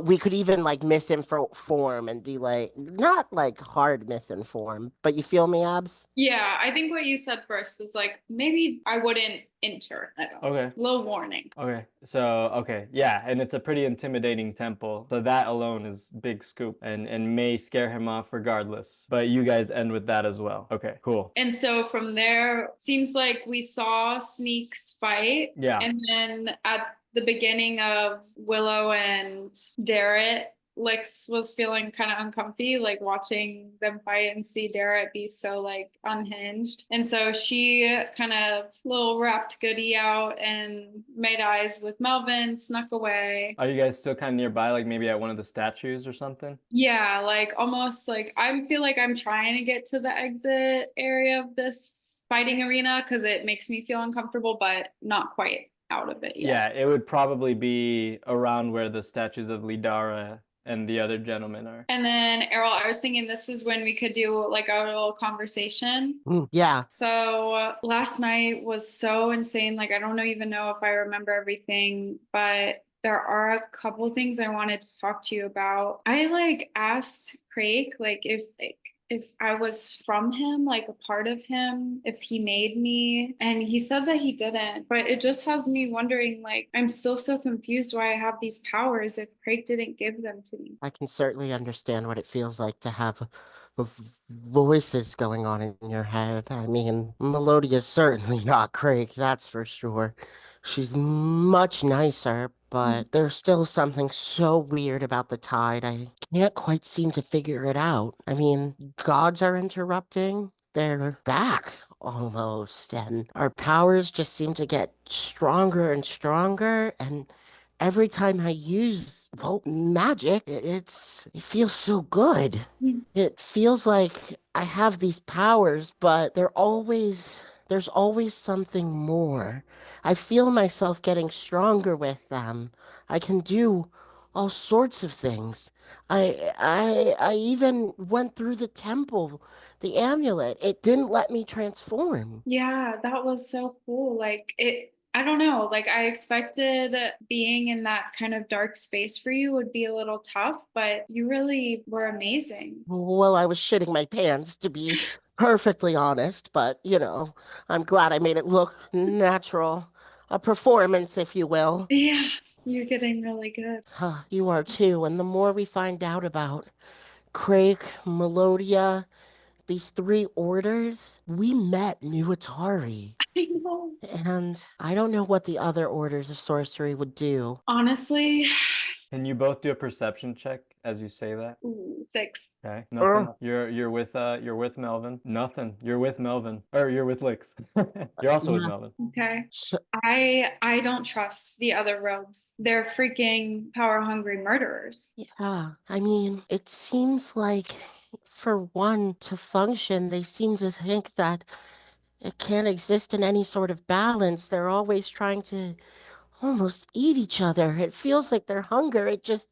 we could even like misinform and be like, not like hard misinform, but you feel me, Abs? Yeah, I think what you said first is like, maybe I wouldn't enter. I don't know. Okay. Little warning. Okay. Yeah, and it's a pretty intimidating temple. So that alone is big scoop and may scare him off regardless. But you guys end with that as well. Okay, cool. And so from there, seems like we saw Sneak's fight. Yeah. And then at the beginning of Willow and Darrett, Lyx was feeling kind of uncomfy, like watching them fight and see Darrett be so like unhinged. And so she kind of little wrapped goodie out and made eyes with Melvin, snuck away. Are you guys still kind of nearby, like maybe at one of the statues or something? Yeah, like almost like I feel like I'm trying to get to the exit area of this fighting arena because it makes me feel uncomfortable, but not quite out of it yet. Yeah, it would probably be around where the statues of Lidara and the other gentlemen are. And then Errol, I was thinking this was when we could do like a little conversation. Yeah. So last night was so insane. Like I don't even know if I remember everything, but there are a couple things I wanted to talk to you about. I like asked Craig like if I was from him, like a part of him, if he made me. And he said that he didn't. But it just has me wondering, like, I'm still so confused why I have these powers if Craig didn't give them to me. I can certainly understand what it feels like to have voices going on in your head. I mean, Melodia's certainly not Craig, that's for sure. She's much nicer, but there's still something so weird about the tide. I can't quite seem to figure it out. I mean, gods are interrupting. They're back almost, and our powers just seem to get stronger and stronger, and every time I use, well, magic, it feels so good. It feels like I have these powers, but there's always something more. I feel myself getting stronger with them. I can do all sorts of things. I even went through the temple, the amulet. It didn't let me transform. Yeah, that was so cool. I don't know, like I expected being in that kind of dark space for you would be a little tough, but you really were amazing. Well, I was shitting my pants, to be perfectly honest, but I'm glad I made it look natural. A performance, if you will. Yeah, you're getting really good. You are too, and the more we find out about Craig, Melodia, these three orders, we met New Atari. I know. And I don't know what the other orders of sorcery would do. Honestly, Can you both do a perception check as you say that? ooh, 6. Okay, nothing. You're with Melvin. Nothing. You're with Melvin. Or you're with Lyx. You're also with Melvin. Okay. So, I don't trust the other rogues. They're freaking power hungry murderers. yeah, I mean, it seems like for one to function, they seem to think that it can't exist in any sort of balance. They're always trying to almost eat each other. It feels like their hunger, it just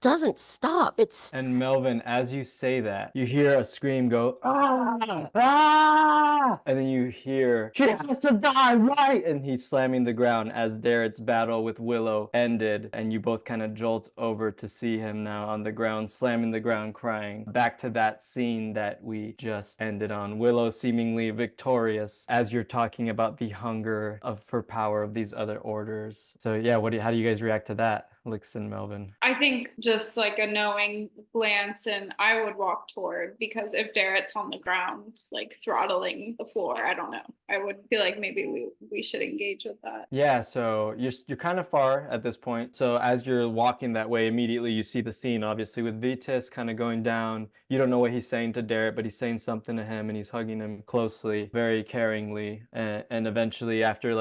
doesn't stop. It's And Melvin, as you say that, you hear a scream go, ah, ah, and then you hear, she has to die, right? And he's slamming the ground as Darrett's battle with Willow ended, and you both kind of jolt over to see him now on the ground, slamming the ground, crying. Back to that scene that we just ended on. Willow seemingly victorious as you're talking about the hunger for power of these other orders. So yeah, how do you guys react to that? Lyx and Melvin. I think just like a knowing glance, and I would walk toward, because if Darrett's on the ground, like throttling the floor, I don't know. I would feel like maybe we should engage with that. Yeah, so you're kind of far at this point. So as you're walking that way, immediately you see the scene, obviously, with Vitis kind of going down. You don't know what he's saying to Darrett, but he's saying something to him, and he's hugging him closely, very caringly. And eventually, after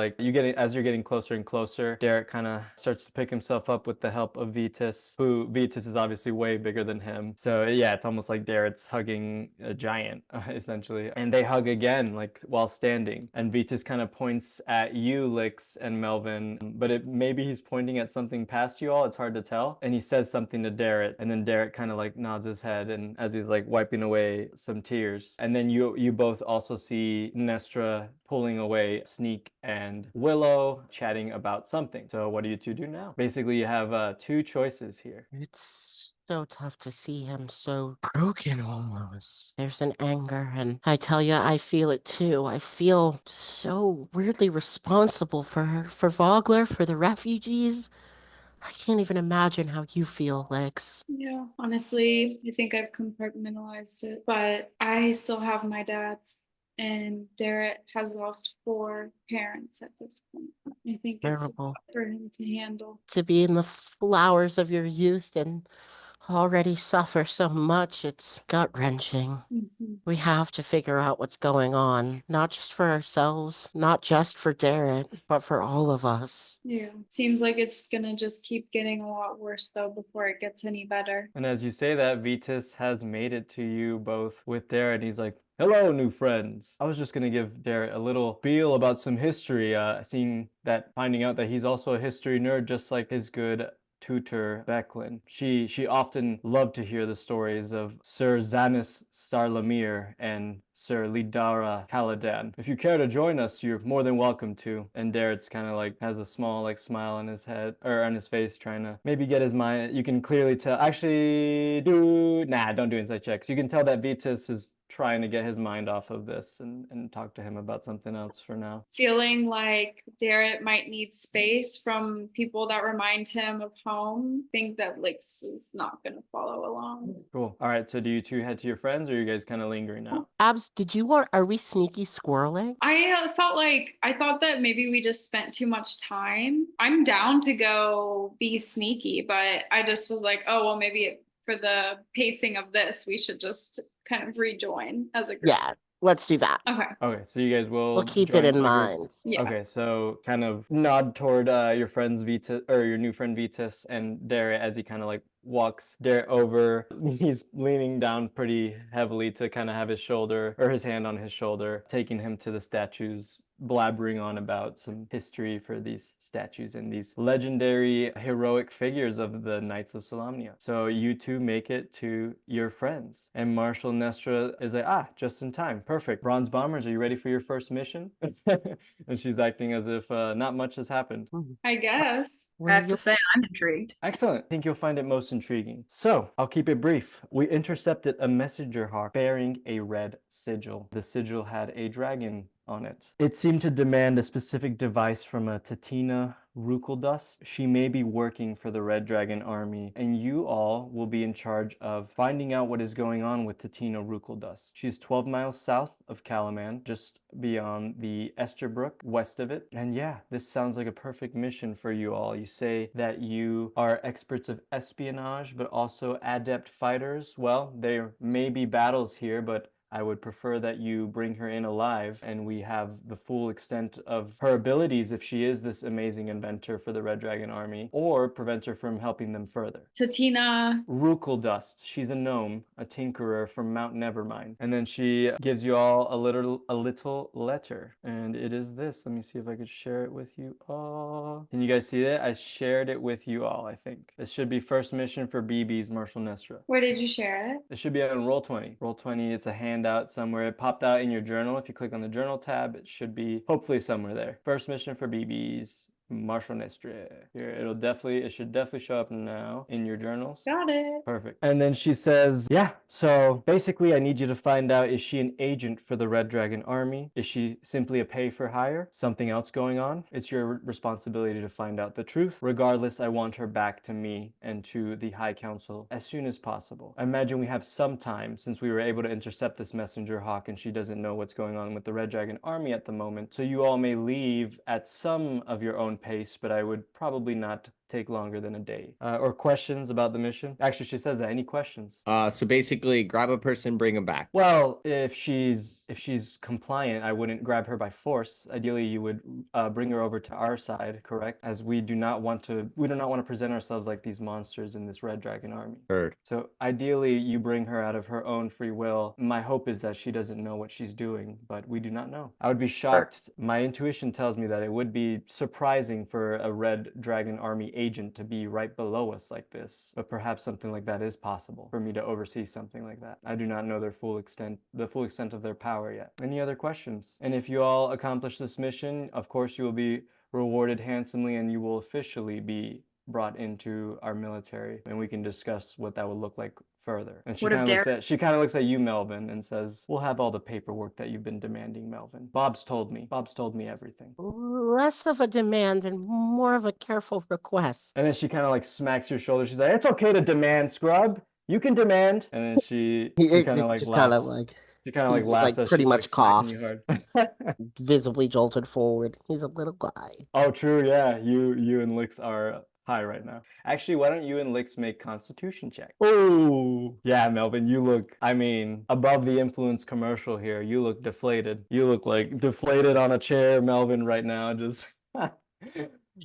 as you're getting closer and closer, Darrett kind of starts to pick himself up with the help of Vitis, who Vitis is obviously way bigger than him. So yeah, it's almost like Darrett's hugging a giant, essentially. And they hug again, like while standing. And Vitis kind of points at you, Lyx and Melvin, but maybe he's pointing at something past you all. It's hard to tell. And he says something to Darrett, and then Darrett kind of like nods his head, and as he's like wiping away some tears. And then you both also see Nestra pulling away Sneak and Willow chatting about something. So what do you two do now? Basically, you have two choices here. It's so tough to see him so broken almost. There's an anger, and I tell you, I feel it too. I feel so weirdly responsible for Vogler, for the refugees. I can't even imagine how you feel, Lex. Yeah, honestly, I think I've compartmentalized it, but I still have my dad's, and Darrett has lost 4 parents at this point. I think it's a Terrible. lot for him to handle. To be in the flowers of your youth and already suffer so much, it's gut-wrenching. We have to figure out what's going on, not just for ourselves, not just for Darrett, but for all of us. Yeah, seems like it's gonna just keep getting a lot worse though before it gets any better. And as you say that, Vitis has made it to you both with Darrett. He's like, hello, new friends. I was just going to give Darrett a little spiel about some history, finding out that he's also a history nerd, just like his good tutor Becklin. She often loved to hear the stories of Sir Zanis Sarlamir and Sir Lidara Caladan. If you care to join us, you're more than welcome to. And Darrett's kind of like has a small like smile on his head or on his face, trying to maybe get his mind. You can clearly tell. Actually, don't do insight checks. You can tell that Vitus is trying to get his mind off of this and talk to him about something else for now. Feeling like Darrett might need space from people that remind him of home. Think that Lyx is not going to follow along. Cool. All right. So do you two head to your friends, or are you guys kind of lingering now? Abs, are we sneaky squirreling? I thought that maybe we just spent too much time. I'm down to go be sneaky, but I just was like, oh, well, maybe for the pacing of this, we should just kind of rejoin as a group. Yeah, let's do that. Okay, so you guys will We'll keep join it in the group? mind. Yeah. Okay, so kind of nod toward your friend's Vitus, or your new friend Vitus, and Darrett as he kind of like walks Darrett over. He's leaning down pretty heavily to kind of have his shoulder or his hand on his shoulder, taking him to the statues, blabbering on about some history for these statues and these legendary heroic figures of the Knights of Solamnia. So you two make it to your friends, and Marshal Nestra is like, just in time, perfect. Bronze Bombers, are you ready for your first mission? And she's acting as if not much has happened. I guess. I have to say, I'm intrigued. Excellent. I think you'll find it most intriguing. So, I'll keep it brief. We intercepted a messenger hawk bearing a red sigil. The sigil had a dragon on it. It seemed to demand a specific device from a Tatina Rukeldust. She may be working for the Red Dragon Army, and you all will be in charge of finding out what is going on with Tatina Rukeldust. She's 12 miles south of Calaman, just beyond the Esterbrook, west of it. And yeah, this sounds like a perfect mission for you all. You say that you are experts of espionage, but also adept fighters. Well, there may be battles here, but I would prefer that you bring her in alive and we have the full extent of her abilities if she is this amazing inventor for the Red Dragon Army, or prevent her from helping them further. Tatina Rukeldust. She's a gnome, a tinkerer from Mount Nevermind. And then she gives you all a little letter. And it is this. Let me see if I could share it with you all. Can you guys see it? I shared it with you all, I think. This should be first mission for BB's Marshal Nestra. Where did you share it? It should be on Roll20. Roll20, it's a handout somewhere. It popped out in your journal. If you click on the journal tab, it should be hopefully somewhere there. First mission for BB's Marshal Nestra. Here, it should definitely show up now in your journals. Got it. Perfect. And then she says, yeah, so basically I need you to find out, is she an agent for the Red Dragon Army? Is she simply a pay for hire? Something else going on? It's your responsibility to find out the truth. Regardless, I want her back to me and to the High Council as soon as possible. I imagine we have some time, since we were able to intercept this messenger hawk and she doesn't know what's going on with the Red Dragon Army at the moment. So you all may leave at some of your own pace, but I would probably not take longer than a day. Or questions about the mission? Actually, she says that. Any questions? So basically, grab a person, bring them back. Well, if she's compliant, I wouldn't grab her by force. Ideally, you would bring her over to our side, correct? As we do not want to present ourselves like these monsters in this Red Dragon Army. Heard. So ideally, you bring her out of her own free will. My hope is that she doesn't know what she's doing, but we do not know. I would be shocked. My intuition tells me that it would be surprising for a Red Dragon Army agent to be right below us like this, but perhaps something like that is possible for me to oversee something like that. I do not know the full extent of their power yet. Any other questions? And if you all accomplish this mission, of course you will be rewarded handsomely and you will officially be brought into our military, and we can discuss what that would look like further. And she kind of looks at you, Melvin, and says, we'll have all the paperwork that you've been demanding, Melvin. Bob's told me everything. Less of a demand and more of a careful request. And then she kind of like smacks your shoulder. She's like, it's okay to demand, scrub. You can demand. And then she kind of like laughs. She kind of like laughs. Like pretty much coughs. Hard. Visibly jolted forward. He's a little guy. Oh, true. Yeah. You and Lyx are high right now. Actually, why don't you and Lyx make constitution checks? Oh, yeah, Melvin, you look, above the influence commercial here. You look deflated. You look like deflated on a chair, Melvin, right now. Just. I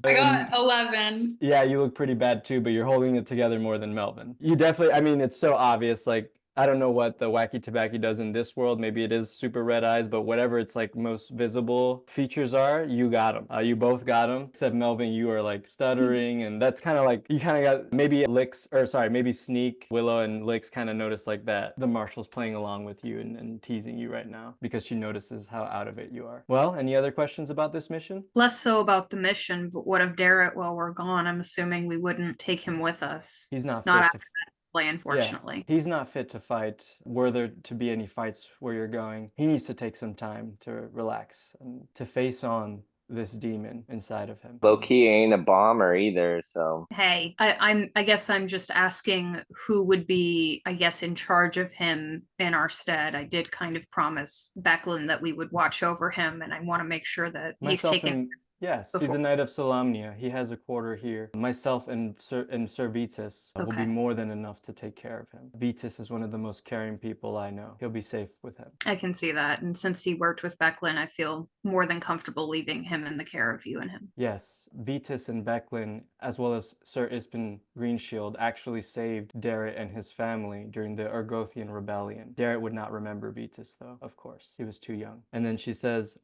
got 11. Yeah, you look pretty bad too, but you're holding it together more than Melvin. You definitely, it's so obvious, like, I don't know what the wacky tobacco does in this world. Maybe it is super red eyes, but whatever its like most visible features are, you got them. You both got them. Except Melvin, you are like stuttering, and that's kind of like you kind of got maybe Lyx, or sorry, maybe Sneak, Willow, and Lyx kind of notice like that the Marshal's playing along with you and teasing you right now because she notices how out of it you are. Well, any other questions about this mission? Less so about the mission, but what of Darrett while we're gone? I'm assuming we wouldn't take him with us. He's not Not fit after to that display, unfortunately. Yeah, he's not fit to fight. Were there to be any fights where you're going, he needs to take some time to relax and to face on this demon inside of him. Low key ain't a bomber either, so Hey, I guess I'm just asking who would be, I guess, in charge of him in our stead. I did kind of promise Becklin that we would watch over him, and I want to make sure that he's Myself taken. and yes, he's before. a knight of Solamnia. He has a quarter here. Myself and Sir Vitus will be Okay. more than enough to take care of him. Vitus is one of the most caring people I know. He'll be safe with him. I can see that. And since he worked with Becklin, I feel more than comfortable leaving him in the care of you and him. Yes, Vitus and Becklin, as well as Sir Ispin Greenshield, actually saved Darrett and his family during the Urgothian rebellion. Darrett would not remember Vitus, though, of course. He was too young. And then she says,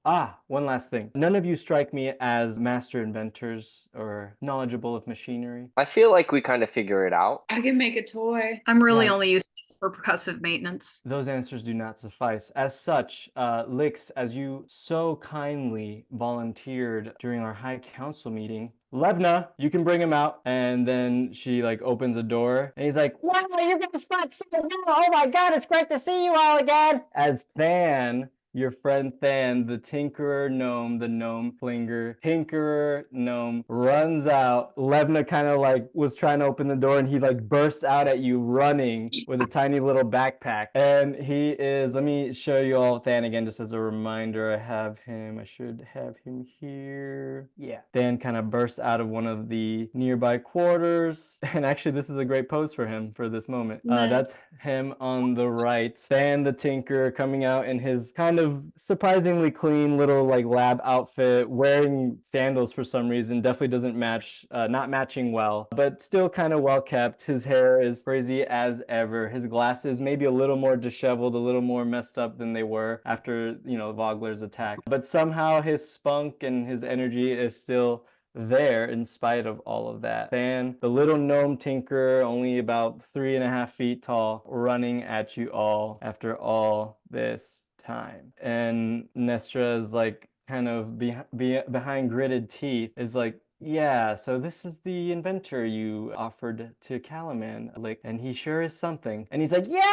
one last thing. None of you strike me as master inventors or knowledgeable of machinery. I feel like we kind of figure it out. I can make a toy. I'm really Yeah. only used for percussive maintenance. Those answers do not suffice. As such, Lyx, as you so kindly volunteered during our High Council meeting, Levna, you can bring him out. And then she like opens a door and he's like, wow, you guys fought so well. Oh my God, it's great to see you all again. As Than, your friend Than, the Tinkerer gnome, the gnome flinger, Tinkerer gnome, runs out. Levna kind of like was trying to open the door and he like bursts out at you running with a tiny little backpack. And he is, let me show you all Than again just as a reminder. I should have him here. Yeah. Than kind of bursts out of one of the nearby quarters. And actually this is a great pose for him for this moment. Nice. That's him on the right. Than the Tinkerer coming out in his kind of surprisingly clean little like lab outfit, wearing sandals for some reason. Definitely doesn't match, not matching well, but still kind of well kept. His hair is crazy as ever. His glasses maybe a little more disheveled, a little more messed up than they were after, Vogler's attack. But somehow his spunk and his energy is still there in spite of all of that. Than, the little gnome tinkerer, only about 3.5 feet tall, running at you all after all this time. And Nestra is like kind of behind gritted teeth is like, yeah, so this is the inventor you offered to Calaman, like, and he sure is something. And he's like, yeah.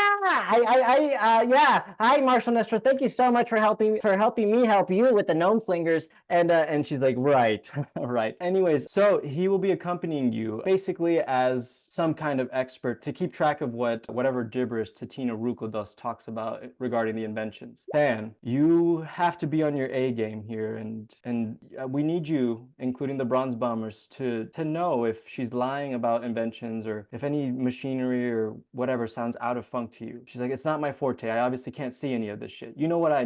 Hi, Marshal Nestor. Thank you so much for helping me help you with the gnome flingers. And she's like, right, right. Anyways, so he will be accompanying you basically as some kind of expert to keep track of whatever gibberish Tatina Rukodos talks about regarding the inventions. Than, you have to be on your A game here, and we need you, including the bronze bombers, to know if she's lying about inventions or if any machinery or whatever sounds out of funk to you. She's like, it's not my forte. I obviously can't see any of this shit. You know what I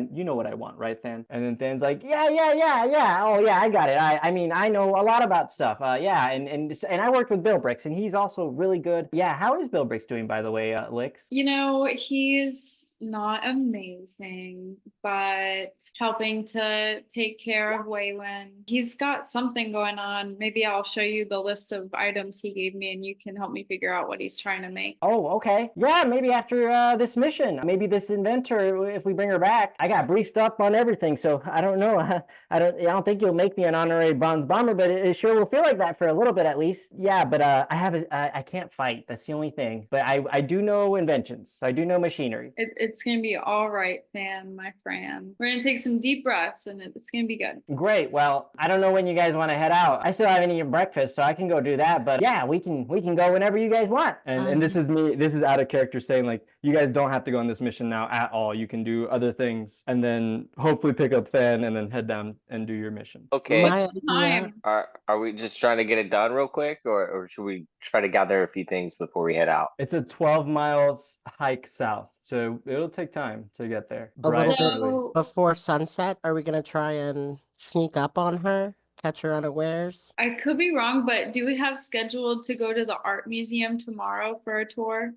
want, right, Than? And then Than's like, yeah. Oh yeah, I got it. I mean, I know a lot about stuff. Yeah, and I worked with Bill Bricks, and he's also really good. Yeah, how is Bill Bricks doing, by the way, Lyx? He's not amazing, but helping to take care of Waylon. He's got something going on. Maybe I'll show you the list of items he gave me and you can help me figure out what he's trying to make. Oh, okay. Yeah, maybe after this mission. Maybe this inventor, if we bring her back. I got briefed up on everything, so I don't know. I don't think you'll make me an honorary bronze bomber, but it sure will feel like that for a little bit at least. Yeah, but I can't fight. That's the only thing. But I do know inventions. I do know machinery. It's gonna be all right, Than, my friend. We're gonna take some deep breaths and it's gonna be good. Great. Well, I don't know when you guys want to head out. I still haven't eaten breakfast, so I can go do that. But yeah, we can go whenever you guys want. And this is me. This is out of character saying like, you guys don't have to go on this mission now at all. You can do other things and then hopefully pick up Than and then head down and do your mission. Okay. What's the time? Are we just trying to get it done real quick, or should we try to gather a few things before we head out? It's a 12-mile hike south, so it'll take time to get there. A little Bright and early. bit before sunset, are we gonna try and sneak up on her? catch her unawares? I could be wrong, but do we have scheduled to go to the art museum tomorrow for a tour?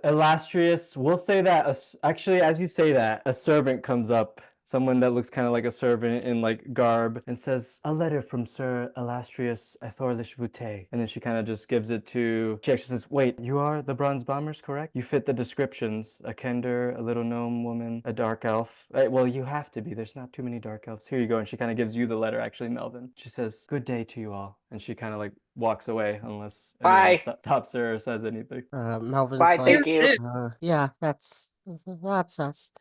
Illustrious, we'll say that, actually, as you say that, a servant comes up, someone that looks kind of like a servant in like garb, and says, "A letter from Sir Illustrious Thorlish Vute." And then she kind of just gives it to, she actually says, "Wait, you are the Bronze Bombers, correct? You fit the descriptions. A kender, a little gnome woman, a dark elf." Well, you have to be. There's not too many dark elves. Here you go. And she kind of gives you the letter, actually, Melvin. She says, "Good day to you all." And she kind of like walks away unless anyone Bye. stops her or says anything. Melvin's Bye, like, thank you. yeah, that's us.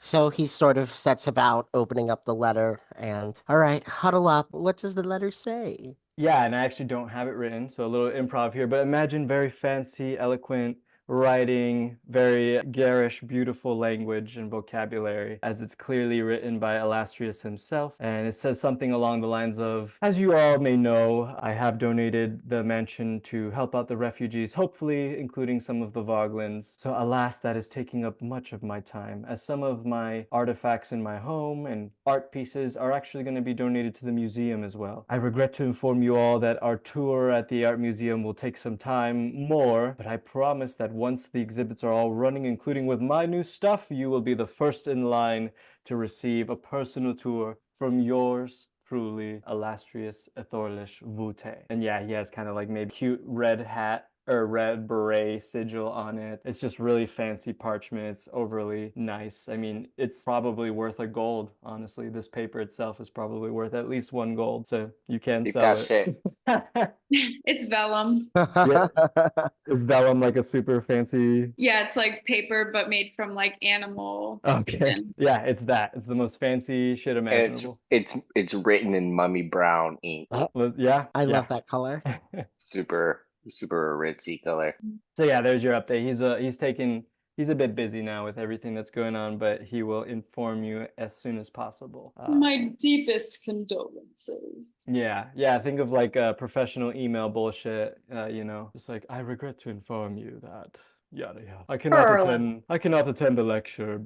So he sort of sets about opening up the letter and, all right, huddle up. What does the letter say? Yeah, and I actually don't have it written, so a little improv here, but imagine very fancy, eloquent writing, very garish, beautiful language and vocabulary, as it's clearly written by Illustrious himself. And it says something along the lines of, "As you all may know, I have donated the mansion to help out the refugees, hopefully including some of the Voglins. So alas, that is taking up much of my time, as some of my artifacts in my home and art pieces are actually going to be donated to the museum as well. I regret to inform you all that our tour at the art museum will take some time more, but I promise that once the exhibits are all running, including with my new stuff, you will be the first in line to receive a personal tour from yours truly, Illustrious Thorlish Vute." And yeah, he has kind of like maybe cute red hat or red beret sigil on it. It's just really fancy parchment. It's overly nice. I mean, it's probably worth a gold, honestly. This paper itself is probably worth at least 1 gold, so you can Keep sell that it. shit. It's vellum. Is vellum like a super fancy? Yeah, it's like paper, but made from like animal Okay. skin. Yeah, it's that. It's the most fancy shit And imaginable. it's written in mummy brown ink. Well, yeah. I yeah. love that color. Super ritzy color. So yeah, there's your update. He's a bit busy now with everything that's going on, but he will inform you as soon as possible. My deepest condolences. Yeah. Think of like professional email bullshit. Just like, "I regret to inform you that yada yada. I cannot attend the lecture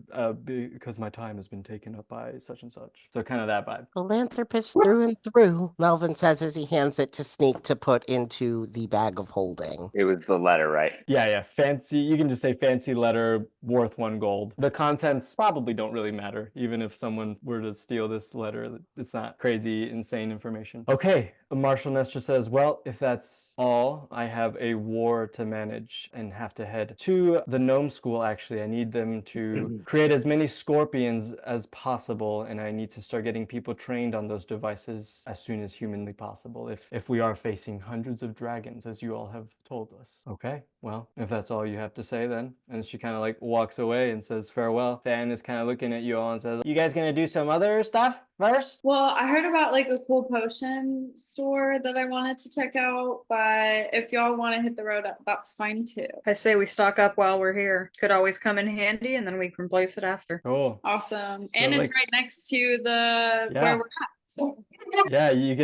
because my time has been taken up by such and such." So kind of that vibe. Philanthropist through and through, Melvin says as he hands it to Sneak to put into the bag of holding. It was the letter, right? Yeah. Fancy. You can just say fancy letter worth 1 gold. The contents probably don't really matter. Even if someone were to steal this letter, it's not crazy, insane information. Okay. Marshal Nestor says, "Well, if that's all, I have a war to manage and have to head to the gnome school. Actually, I need them to create as many scorpions as possible, and I need to start getting people trained on those devices as soon as humanly possible, if we are facing hundreds of dragons, as you all have told us." Okay, well, if that's all you have to say then. And she kind of like walks away and says farewell. Fan is kind of looking at you all and says, "You guys gonna do some other stuff first?" Well, I heard about like a cool potion store that I wanted to check out, but if y'all want to hit the road, that's fine too. I say we stock up while we're here. Could always come in handy, and then we can replace it after. Cool. Awesome. So, And it's like- right next to the where we're at. So Yeah, you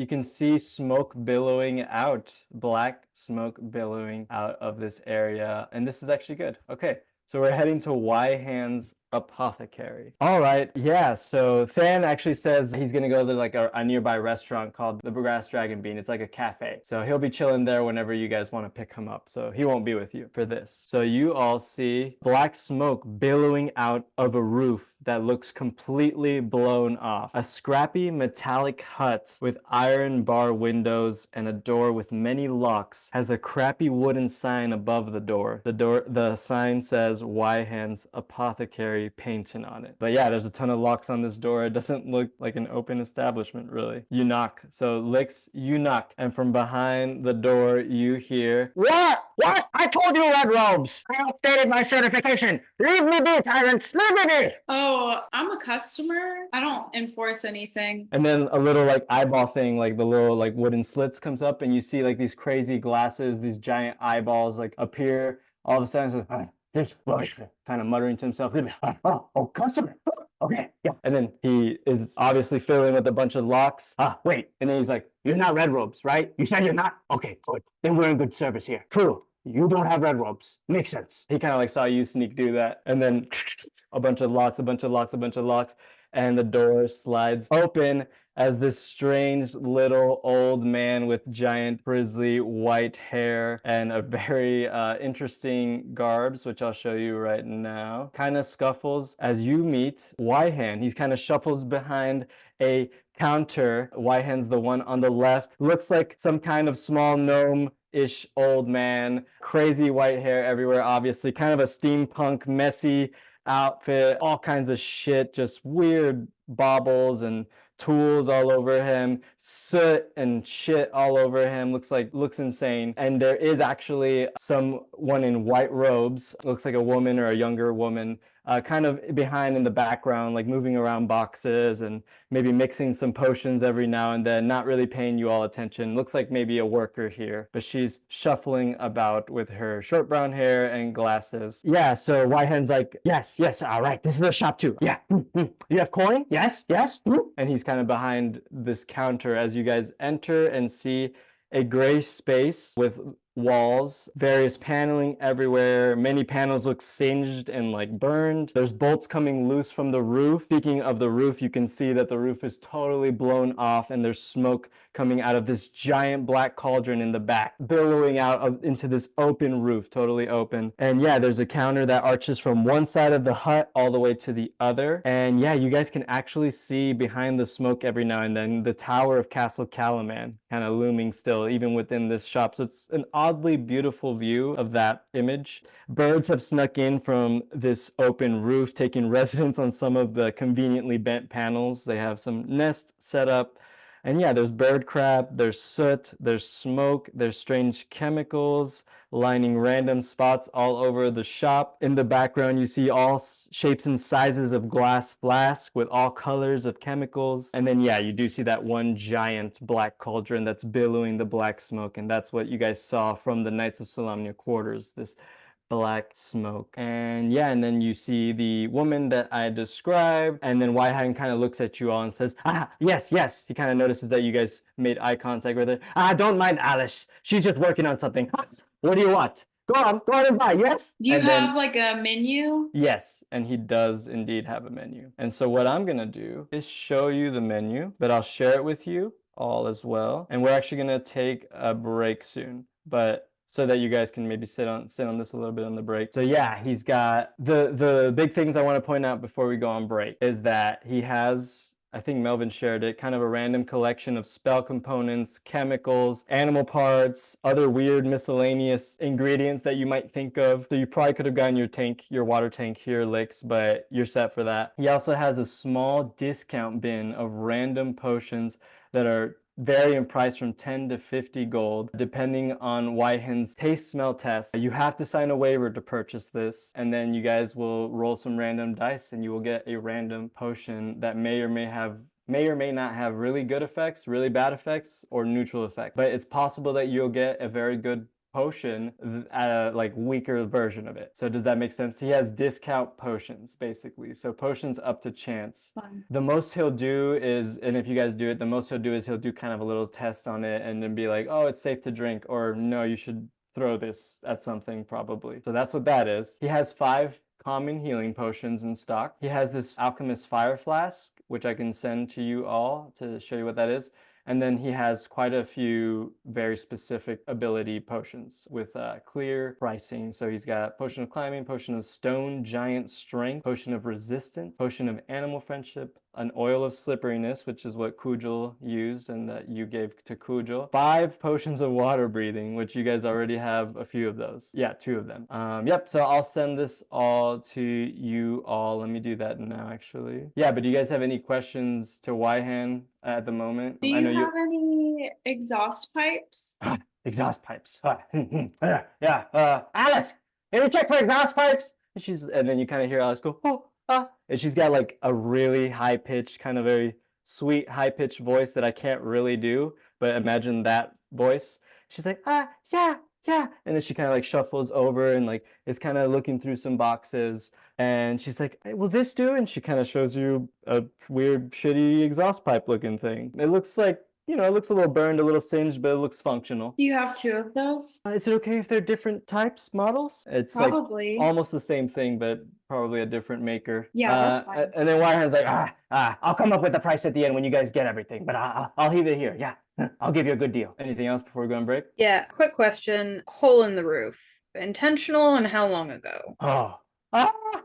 can see smoke billowing out, black smoke billowing out of this area. And this is actually good. Okay, so we're heading to Yhan's Apothecary. All right, yeah, so Than actually says he's gonna go to like a nearby restaurant called the Brass Dragon Bean. It's like a cafe. So he'll be chilling there whenever you guys want to pick him up. So he won't be with you for this. So you all see black smoke billowing out of a roof that looks completely blown off. A scrappy metallic hut with iron bar windows and a door with many locks has a crappy wooden sign above the door. The sign says Yhan's Apothecary painted on it. But yeah, there's a ton of locks on this door. It doesn't look like an open establishment, really. You knock. So Lyx, you knock. And from behind the door, you hear, What? I told you red robes. I updated my certification. Leave me be, tyrants. Leave me be. oh, I'm a customer. I don't enforce anything. and then a little like eyeball thing, like the little like wooden slits comes up, and you see like these crazy glasses, these giant eyeballs like appear. All of a sudden, it's like, this kind of muttering to himself, oh, customer. Okay, yeah. And then he is obviously fiddling with a bunch of locks. Wait. And then he's like, you're not red robes, right? You said you're not? Okay, good. Then we're in good service here. True. You don't have red robes. Makes sense. He kind of like saw you Sneak do that. And then a bunch of locks. and the door slides open as this strange little old man with giant frizzly white hair and a very interesting garbs, which I'll show you right now, kind of scuffles as you meet Yhan. He's kind of shuffles behind a counter. Yhan's the one on the left. Looks like some kind of small gnome-ish old man. Crazy white hair everywhere, obviously. Kind of a steampunk, messy outfit. All kinds of shit. Just weird baubles and tools all over him, soot and shit all over him. Looks insane. And there is actually someone in white robes, looks like a woman or a younger woman, kind of behind in the background, like moving around boxes and maybe mixing some potions every now and then, not really paying you all attention. Looks like maybe a worker here, but she's shuffling about with her short brown hair and glasses. Yeah, so Yhan's like, yes, all right, this is the shop too. Yeah, you have coin? Yes. And he's kind of behind this counter as you guys enter and see a gray space with walls, various paneling everywhere. Many panels look singed and like burned. There's bolts coming loose from the roof. Speaking of the roof, you can see that the roof is totally blown off and there's smoke coming out of this giant black cauldron in the back, billowing out into this open roof, totally open. And yeah, there's a counter that arches from one side of the hut all the way to the other. And yeah, you guys can actually see behind the smoke every now and then the tower of Castle Calaman kind of looming still, even within this shop. So it's an oddly beautiful view of that image. Birds have snuck in from this open roof, taking residence on some of the conveniently bent panels. They have some nests set up. And yeah, there's bird crap, there's soot, there's smoke, there's strange chemicals lining random spots all over the shop. In the background, you see all shapes and sizes of glass flasks with all colors of chemicals. And then yeah, you do see that one giant black cauldron that's billowing the black smoke. And that's what you guys saw from the Knights of Solamnia quarters, this black smoke. And yeah, and then you see the woman that I described, and then Yhan kind of looks at you all and says, yes. He kind of notices that you guys made eye contact with her. Don't mind Alice, she's just working on something. What do you want? Go on and buy. Yes. Do you have like a menu? Yes, and he does indeed have a menu. And so what I'm gonna do is show you the menu, but I'll share it with you all as well. And we're actually gonna take a break soon, but so that you guys can maybe sit on this a little bit on the break. So yeah, he's got the big things I want to point out before we go on break is that he has, I think Melvin shared it, kind of a random collection of spell components, chemicals, animal parts, other weird miscellaneous ingredients that you might think of. So you probably could have gotten your water tank here, Lyx, but you're set for that. He also has a small discount bin of random potions that are vary in price from 10 to 50 gold, depending on Yhan's taste smell test. You have to sign a waiver to purchase this, and then you guys will roll some random dice and you will get a random potion that may or may not have really good effects, really bad effects, or neutral effects. But it's possible that you'll get a very good potion, like weaker version of it. So does that make sense? He has discount potions basically. So potions up to chance. Fun. The most he'll do is, and if you guys do it, the most he'll do is he'll do kind of a little test on it and then be like, oh, it's safe to drink, or no, you should throw this at something probably. So that's what that is. He has 5 common healing potions in stock. He has this alchemist fire flask, which I can send to you all to show you what that is. And then he has quite a few very specific ability potions with clear pricing. So he's got potion of climbing, potion of stone giant strength, potion of resistance, potion of animal friendship, an oil of slipperiness, which is what Kujal used and that you gave to Kujal. 5 potions of water breathing, which you guys already have a few of those. Yeah, 2 of them. Yep, so I'll send this all to you all. Let me do that now, actually. Yeah, but do you guys have any questions to Yhan at the moment? Do you have any exhaust pipes? Exhaust pipes. Alice, can you check for exhaust pipes? And then you kind of hear Alice go, and she's got like a really high pitched, kind of very sweet high pitched voice that I can't really do, but imagine that voice. She's like, yeah. And then she kind of like shuffles over and like is kind of looking through some boxes. And she's like, hey, will this do? And she kind of shows you a weird, shitty exhaust pipe looking thing. It looks like it looks a little burned, a little singed, but it looks functional. You have 2 of those? Is it okay if they're different types, models? It's Probably. like almost the same thing, but probably a different maker. Yeah, that's fine. And then Wirehand's like, I'll come up with the price at the end when you guys get everything, but I'll leave it here. Yeah, I'll give you a good deal. Anything else before we go on break? Yeah, quick question. Hole in the roof. Intentional and how long ago?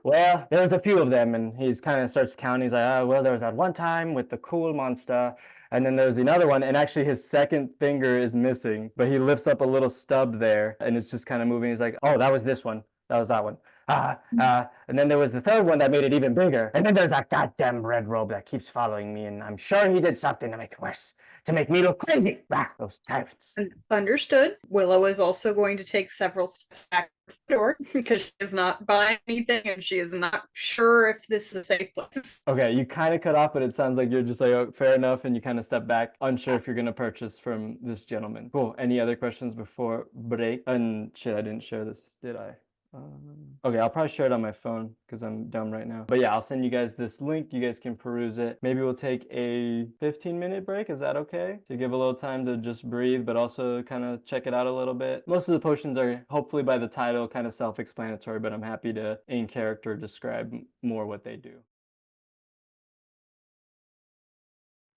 Well, there was a few of them, and he's kind of starts counting. He's like, well, there was that one time with the cool monster, and then there's another one, and actually his second finger is missing, but he lifts up a little stub there, and it's just kind of moving. He's like, oh, that was this one. That was that one. And then there was the third one that made it even bigger. And then there's that goddamn red robe that keeps following me, and I'm sure he did something to make it worse, to make me look crazy. Those tyrants. Understood. Willow is also going to take several steps back to the door because she is not buying anything and she is not sure if this is a safe place. Okay, you kind of cut off, but it sounds like you're just like, oh, fair enough, and you kind of step back, unsure if you're going to purchase from this gentleman. Cool. Any other questions before break? And shit, I didn't share this, did I? Okay, I'll probably share it on my phone because I'm dumb right now. But yeah, I'll send you guys this link. You guys can peruse it. Maybe we'll take a 15-minute break. Is that okay? To give a little time to just breathe, but also kind of check it out a little bit. Most of the potions are, hopefully by the title, kind of self-explanatory, but I'm happy to, in character, describe more what they do.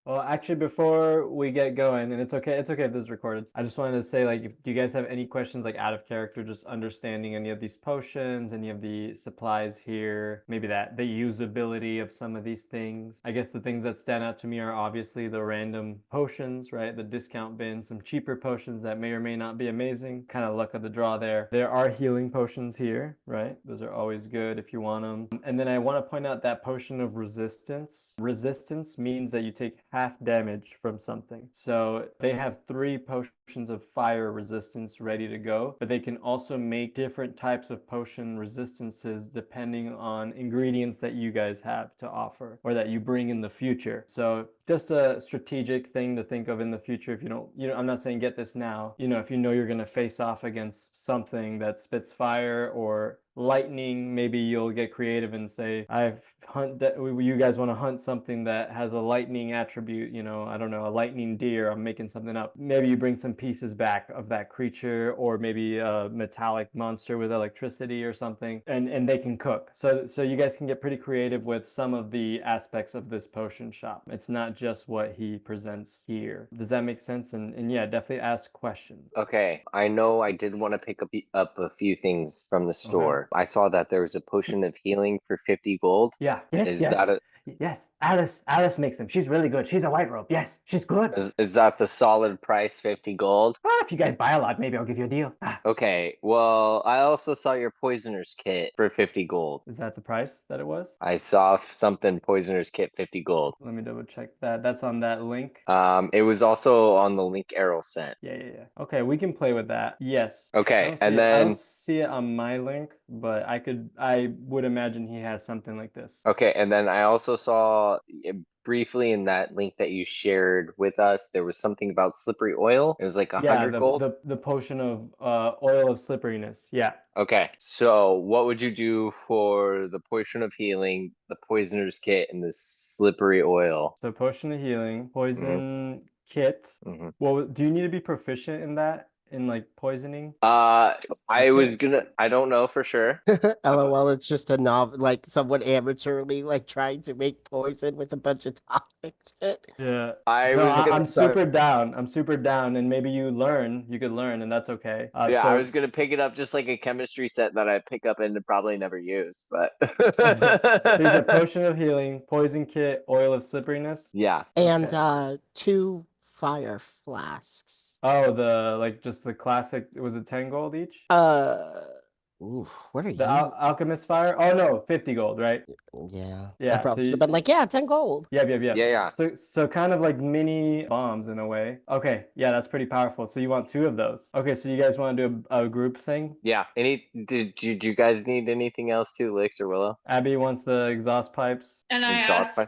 Well, actually, before we get going, and it's okay if this is recorded, I just wanted to say, like, if you guys have any questions, like, out of character, just understanding any of these potions, any of the supplies here, maybe the usability of some of these things. I guess the things that stand out to me are obviously the random potions, right? The discount bin, some cheaper potions that may or may not be amazing. Kind of luck of the draw there. There are healing potions here, right? Those are always good if you want them. And then I want to point out that potion of resistance. Resistance means that you take half damage from something. So they have 3 potions of fire resistance ready to go, but they can also make different types of potion resistances depending on ingredients that you guys have to offer or that you bring in the future. So just a strategic thing to think of in the future. If you don't, I'm not saying get this now, if you know you're going to face off against something that spits fire or lightning, maybe you'll get creative and say, you guys want to hunt something that has a lightning attribute, I don't know, a lightning deer, I'm making something up. Maybe you bring some pieces back of that creature, or maybe a metallic monster with electricity or something, and they can cook. So you guys can get pretty creative with some of the aspects of this potion shop. It's not just what he presents here. Does that make sense? And yeah, definitely ask questions. Okay, I know I did want to pick up a few things from the store. Okay. I saw that there was a potion of healing for 50 gold. Yeah. Yes. Alice makes them. She's really good. She's a white robe. Yes, she's good. Is that the solid price, 50 gold? If you guys buy a lot, maybe I'll give you a deal. Okay, well, I also saw your poisoner's kit for 50 gold. Is that the price that it was? I saw something poisoner's kit 50 gold. Let me double check that. That's on that link. It was also on the link Errol sent. Yeah. Okay, we can play with that. Yes. Okay, I don't see it on my link, but I would imagine he has something like this. Okay, and then I also saw briefly in that link that you shared with us, there was something about slippery oil. It was like 100 gold. The potion of oil of slipperiness. Yeah. Okay, so what would you do for the potion of healing, the poisoner's kit, and the slippery oil? So potion of healing, poison kit. Mm-hmm. Well, do you need to be proficient in that? In like poisoning? I don't know for sure. LOL, it's just a novel, like someone amateurly like trying to make poison with a bunch of toxic shit. Yeah. I'm super down. I'm super down, and maybe you could learn, and that's okay. I was gonna pick it up just like a chemistry set that I pick up and probably never use, but there's a potion of healing, poison kit, oil of slipperiness. Yeah. And 2 fire flasks. Oh, just the classic, was it 10 gold each? What are you? The alchemist fire? Oh no, 50 gold, right? Yeah. Yeah. I probably should have been 10 gold. Yeah. So kind of like mini bombs in a way. Okay, yeah, that's pretty powerful. So you want 2 of those. Okay, so you guys want to do a group thing? Yeah. Did you guys need anything else too, Lyx or Willow? Abby wants the exhaust pipes. And I asked,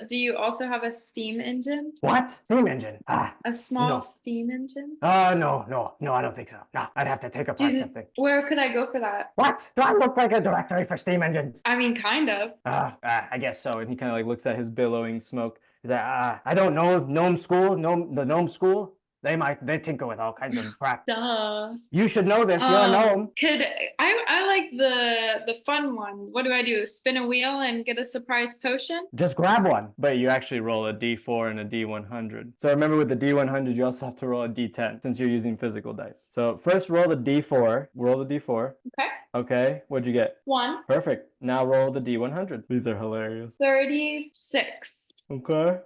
do you also have a steam engine? What? Steam engine? A small steam engine? No, I don't think so. No, I'd have to take apart something. Where could I go for that? What? Do I look like a directory for steam engines? I mean, kind of. I guess so. And he kind of like looks at his billowing smoke. He's like, I don't know the gnome school. They tinker with all kinds of crap. Duh. You should know this. You're a gnome. Could I like the fun one? What do I do? Spin a wheel and get a surprise potion? Just grab one. But you actually roll a D4 and a D100. So remember with the D100, you also have to roll a D10 since you're using physical dice. So first roll the D4. Roll the D4. Okay. Okay. What'd you get? 1. Perfect. Now roll the D100. These are hilarious. 36. Okay.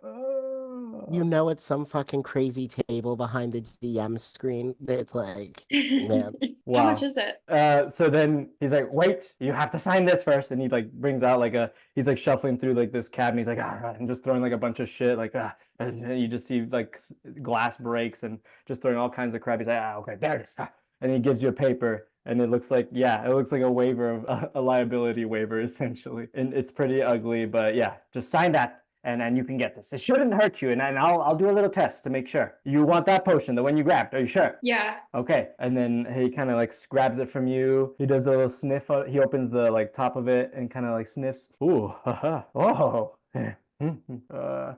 You know, it's some fucking crazy table behind the DM screen. It's like, man. Wow. How much is it? So then he's like, wait, you have to sign this first. And he like brings out like he's like shuffling through like this cabinet. He's like, and just throwing like a bunch of shit. Like, and you just see like glass breaks and just throwing all kinds of crap. He's like, okay, there it is. And he gives you a paper. And it looks like, it looks like a waiver of a liability waiver, essentially. And it's pretty ugly, but yeah, just sign that. And you can get this. It shouldn't hurt you, and I'll do a little test to make sure. You want that potion, the one you grabbed? Are you sure? Yeah. Okay. And then he kind of like grabs it from you. He does a little sniff. He opens the like top of it and kind of like sniffs. Ooh, haha. Oh,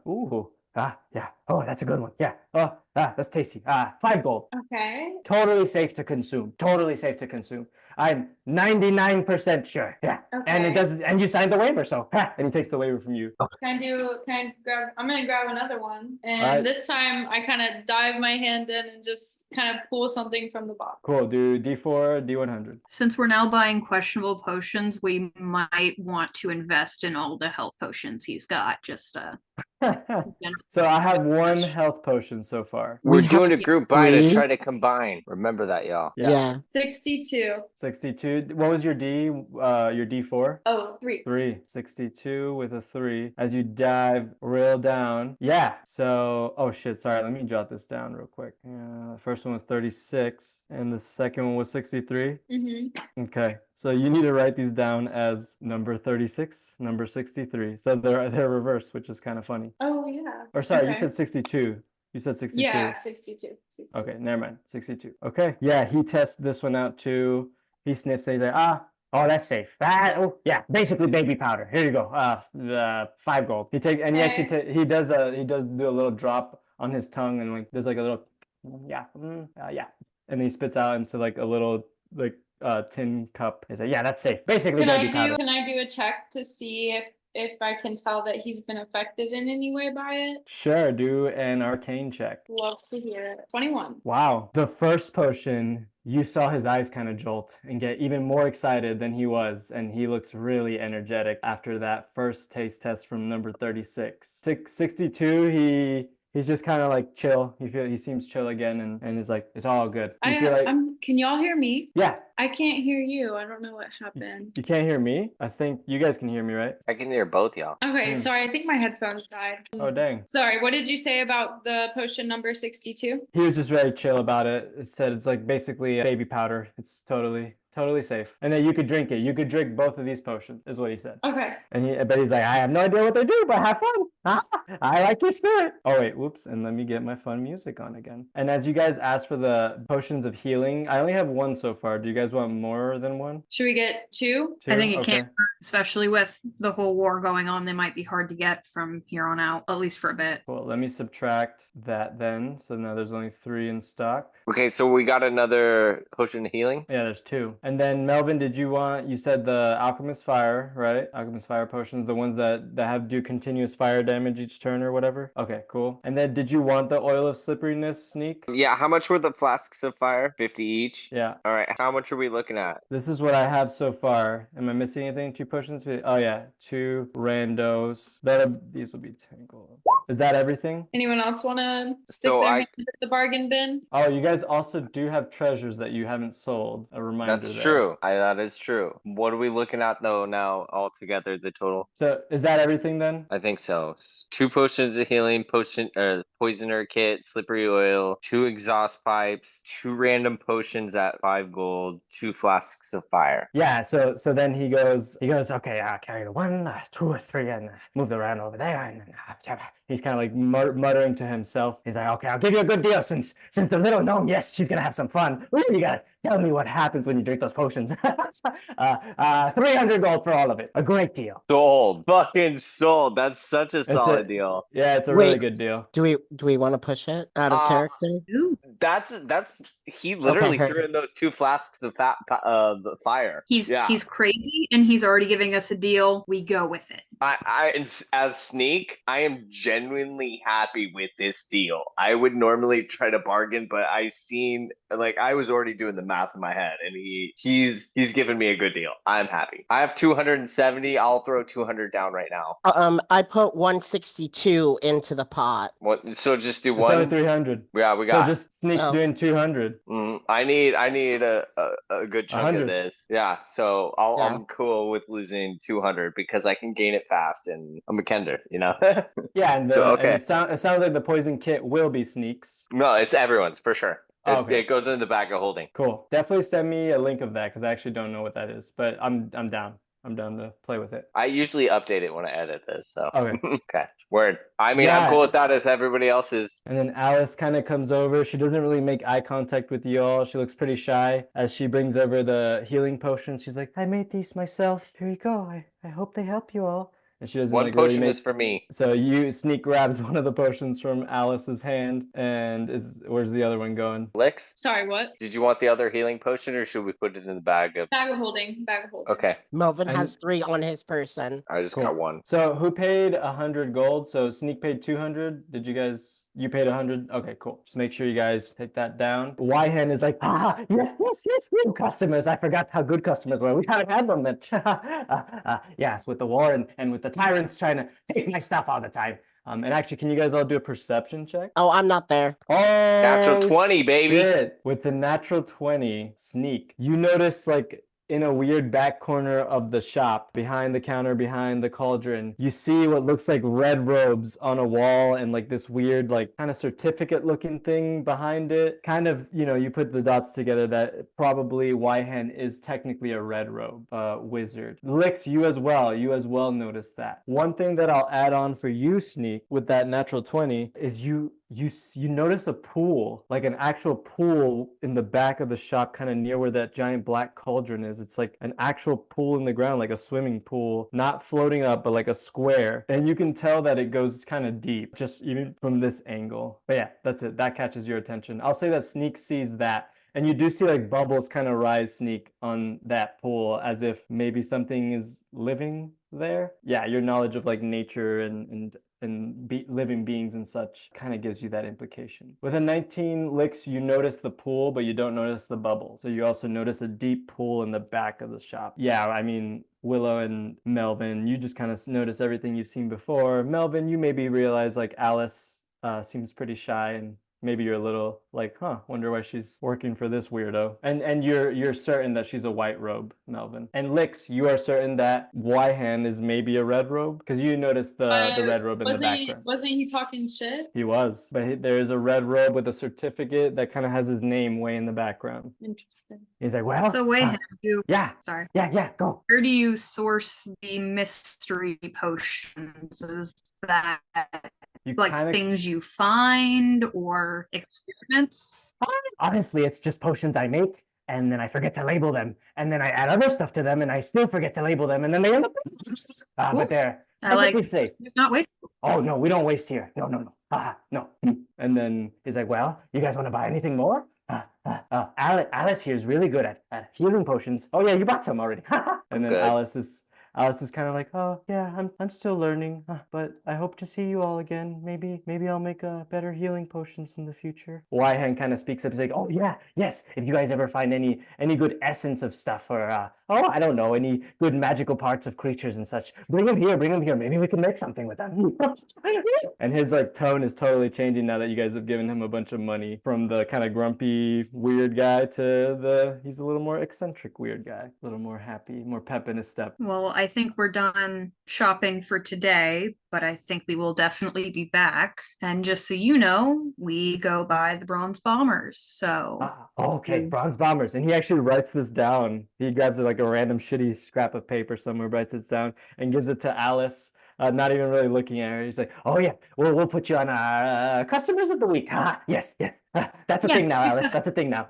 ooh. Yeah. Oh, that's a good one. Yeah. Oh, that's tasty. 5 gold. Okay. Totally safe to consume. Totally safe to consume. I'm 99% sure. Yeah. Okay. And it does. And you signed the waiver, so. And he takes the waiver from you. Can I grab? I'm gonna grab another one, and Alright. this time I kind of dive my hand in and just kind of pull something from the box. Cool. Do D4, D100. Since we're now buying questionable potions, we might want to invest in all the health potions he's got. Just So I have 1 health potion so far. We're We have doing a group buy to three. try to combine. Remember that, y'all. Yeah. 62. 62. What was your D? Your D4? Oh, 3. 3. 62 with a 3. As you dive real down. Yeah. So, oh shit. Sorry. Let me jot this down real quick. The first one was 36 and the second one was 63. Mm-hmm. Okay. So you need to write these down as number 36, number 63. So they're reversed, which is kind of funny. Oh yeah. Or sorry, you Okay. said 62. You said 62. Yeah, 62. 62. Okay, never mind. 62. Okay. Yeah, he tests this one out too. He sniffs it. He's like, oh, that's safe. Oh, yeah, basically baby powder. Here you go. 5 gold. He actually he does do a little drop on his tongue and like there's like a little yeah. And he spits out into like a little like tin cup. He's like, yeah, that's safe. Basically baby powder. Can I do a check to see if I can tell that he's been affected in any way by it? Sure, do an arcane check. Love to hear it. 21. Wow. The first potion, you saw his eyes kind of jolt and get even more excited than he was, and he looks really energetic after that first taste test from number 36. 62, he's just kind of like chill. He seems chill again and is like, it's all good. You feel like, Can y'all hear me? yeah. I can't hear you. I don't know what happened. You can't hear me? I think you guys can hear me, right? I can hear both y'all. Okay, sorry. I think my headphones died. Oh, dang. Sorry, what did you say about the potion number 62? He was just very chill about it. It said it's like basically a baby powder. It's totally safe. And then you could drink it. You could drink both of these potions, is what he said. Okay. But he's like, I have no idea what they do, but have fun. I like your spirit. Oh wait, whoops. And let me get my fun music on again. And as you guys asked for the potions of healing, I only have 1 so far. Do you guys want more than 1? Should we get 2? I think it Okay. can't hurt, especially with the whole war going on. They might be hard to get from here on out, at least for a bit. Well, let me subtract that then. So now there's only 3 in stock. Okay, so we got another potion of healing. Yeah, there's 2. And then Melvin, you said the Alchemist Fire, right? Alchemist Fire potions, the ones that do continuous fire damage each turn or whatever. Okay, cool. And then did you want the Oil of Slipperiness sneak? Yeah, how much were the flasks of fire? 50 each? Yeah. All right, how much are we looking at? This is what I have so far. Am I missing anything? 2 potions? Oh yeah, 2 randos. These will be 10 gold. Is that everything? Anyone else want to stick So their I- hand in the bargain bin? Oh, you guys also do have treasures that you haven't sold. A reminder That's there. true. That is true. What are we looking at though now altogether, the total? So is that everything then? I think so. 2 potions of healing, poisoner kit, slippery oil, 2 exhaust pipes, 2 random potions at 5 gold, 2 flasks of fire. Yeah, so then he goes, okay, carry the 1, 2, 3, and move the round over there. And he's kind of like muttering to himself. He's like, okay, I'll give you a good deal since the little gnome, yes, she's gonna have some fun. Ooh, you got Tell me what happens when you drink those potions. 300 gold for all of it. A great deal. Sold. Fucking sold. That's such a It's solid deal. Yeah, it's a really Wait. good deal. Do we want to push it out of character? Ooh. That's he literally heard threw in those 2 flasks of the fire. He's crazy and he's already giving us a deal. We go with it. As Sneak, I am genuinely happy with this deal. I would normally try to bargain, but I was already doing the math in my head, and he's given me a good deal. I'm happy. I have 270. I'll throw 200 down right now. I put 162 into the pot. What? So just do It's one. only 300. Yeah, we got. So just Sneak's doing 200. I need a good chunk 100. of this. Yeah, so I'm cool with losing 200 because I can gain it fast, and I'm a Kender, you know. Yeah, and, So, and it sounds like the poison kit will be Sneak's. No, it's everyone's for sure. Okay. It goes in the bag of holding. Cool. Definitely send me a link of that because I actually don't know what that is, but I'm down. I'm down to play with it. I usually update it when I edit this, so. Okay. Okay. Word. I mean, Yeah. I'm cool with that as everybody else is. And then Alice kind of comes over. She doesn't really make eye contact with you all. She looks pretty shy as she brings over the healing potion. She's like, I made these myself. Here you go. I hope they help you all. And she doesn't One like potion really is for me. So Sneak grabs one of the potions from Alice's hand and where's the other one going? Lyx? Sorry, what? Did you want the other healing potion, or should we put it in the bag of? Bag of holding. Bag of holding. Okay. Melvin has 3 on his person. I just Cool. got 1. So who paid 100 gold? So Sneak paid 200. Did you guys? You paid 100? Okay, cool. Just make sure you guys take that down. Yhen is like, yes, new customers. I forgot how good customers were. We haven't had them much. Yes, with the war and with the tyrants trying to take my stuff all the time. And actually, can you guys all do a perception check? Oh, I'm not there. Oh, Natural 20, baby. shit. With the natural 20, Sneak, you notice like in a weird back corner of the shop, behind the counter, behind the cauldron, you see what looks like red robes on a wall and like this weird, like kind of certificate looking thing behind it. Kind of, you put the dots together that probably Yhen is technically a red robe wizard. Lyx, you as well noticed that. One thing that I'll add on for you, Sneak, with that natural 20 is you notice a pool, like an actual pool in the back of the shop, kind of near where that giant black cauldron is. It's like an actual pool in the ground, like a swimming pool, not floating up, but like a square. And you can tell that it goes kind of deep, just even from this angle. But yeah, that's it. That catches your attention. I'll say that Sneak sees that. And you do see like bubbles kind of rise, Sneak, on that pool as if maybe something is living there. Yeah, your knowledge of like nature and living beings and such kind of gives you that implication. With a 19, Lyx, you notice the pool, but you don't notice the bubble. So you also notice a deep pool in the back of the shop. Yeah, I mean, Willow and Melvin, you just kind of notice everything you've seen before. Melvin, you maybe realize like Alice seems pretty shy and maybe you're a little like, wonder why she's working for this weirdo. And you're certain that she's a white robe, Melvin. And Lyx, you are certain that Yhen is maybe a red robe because you noticed the red robe in the background. Wasn't he talking shit? He was, but there's a red robe with a certificate that kind of has his name way in the background. Interesting. He's like, well, So Yhen, sorry. Yeah, go. Where do you source the mystery potions? Is that things you find or experiments? Honestly, it's just potions I make and then I forget to label them and then I add other stuff to them and I still forget to label them and then they end up Cool. But they're I like safe. it's not wasteful. Oh no, we don't waste here. No. No. And then he's like, well, you guys want to buy anything more? Alice here is really good at healing potions. Oh yeah, you bought some already. And then Good. Alice is kind of like, oh yeah, I'm still learning, but I hope to see you all again. Maybe I'll make better healing potions in the future. Yhen kind of speaks up. He's like, oh yeah, yes. If you guys ever find any good essence of stuff or I don't know, any good magical parts of creatures and such, bring them here. Maybe we can make something with them. And his like tone is totally changing now that you guys have given him a bunch of money from the kind of grumpy weird guy to he's a little more eccentric weird guy, a little more happy, more pep in his step. Well, I think we're done shopping for today, but I think we will definitely be back. And just so you know, we go by the Bronze Bombers. So okay, Bronze Bombers. And he actually writes this down. He grabs like a random shitty scrap of paper somewhere, writes it down, and gives it to Alice. Not even really looking at her. He's like, oh yeah, we'll put you on customers of the week. Yes. That's a Yeah, thing now, Alice. because- That's a thing now.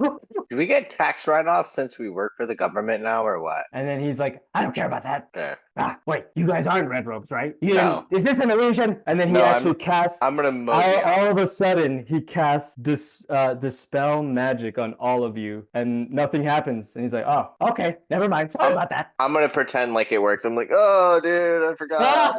Do we get tax write-off since we work for the government now, or what? And then he's like, I don't care about that. Yeah. Wait, you guys aren't red robes, right? You No. Is this an illusion? And then he No, actually casts. I'm gonna mow you out. All of a sudden, he casts dispel magic on all of you, and nothing happens. And he's like, "Oh, Okay, never mind. Sorry about that. I'm gonna pretend like it works. I'm like, oh, dude, I forgot.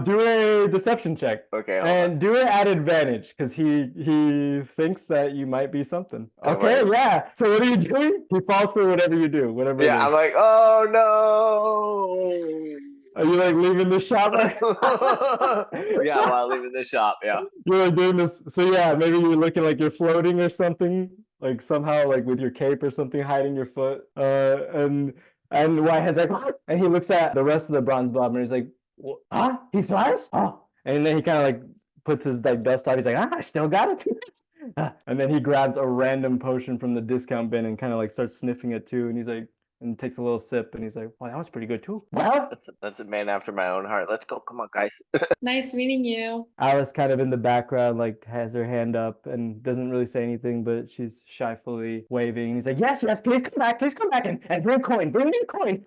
do a deception check, Okay, hold and do it at advantage because he thinks that you might be something." Don't Okay, worry. yeah. So what are you doing? He falls for whatever you do, whatever it is. Yeah, I'm like, oh Are you like leaving the shop? no. Yeah, while leaving the shop. Yeah. You're like doing this. So yeah, maybe you're looking like you're floating or something, like somehow like with your cape or something hiding your foot. And Whitehead's like, "What?" And he looks at the rest of the bronze blob and he's like, huh? He flies? Oh. And then he kind of like puts his like dust off. He's like, I still got it. And then he grabs a random potion from the discount bin and kind of like starts sniffing it too. And he's like, and takes a little sip and he's like, well, that was pretty good too. Well, That's a man after my own heart. Let's go. Come on, guys. Nice meeting you. Alice kind of in the background, like has her hand up and doesn't really say anything, but she's shyfully waving. And he's like, yes, please come back and bring me a coin.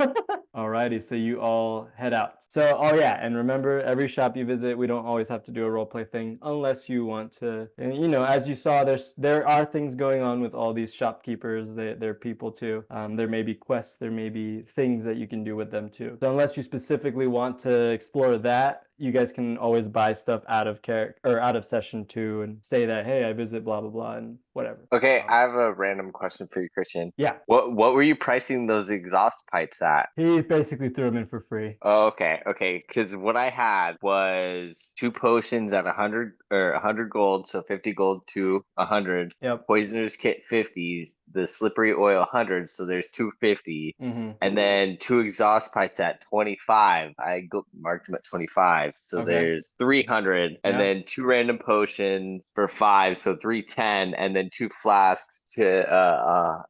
Alrighty, so you all head out. So, oh yeah, and remember, every shop you visit, we don't always have to do a roleplay thing unless you want to. And you know, as you saw, there are things going on with all these shopkeepers. They're people too. There may be quests, there may be things that you can do with them too. So unless you specifically want to explore that, you guys can always buy stuff out of character or out of session 2 and say that, hey, I visit blah blah blah and whatever. Okay, I have a random question for you, Cristian. Yeah. What were you pricing those exhaust pipes at? He basically threw them in for free. Oh, okay. Because what I had was 2 potions at 100 or 100 gold, so 50 gold to 100. Yep. Poisoner's kit 50, the slippery oil 100, so there's 250, and then 2 exhaust pipes at 25. I marked them at 25, so Okay. there's 300, and Yeah. then 2 random potions for 5, so 310, and then 2 flasks to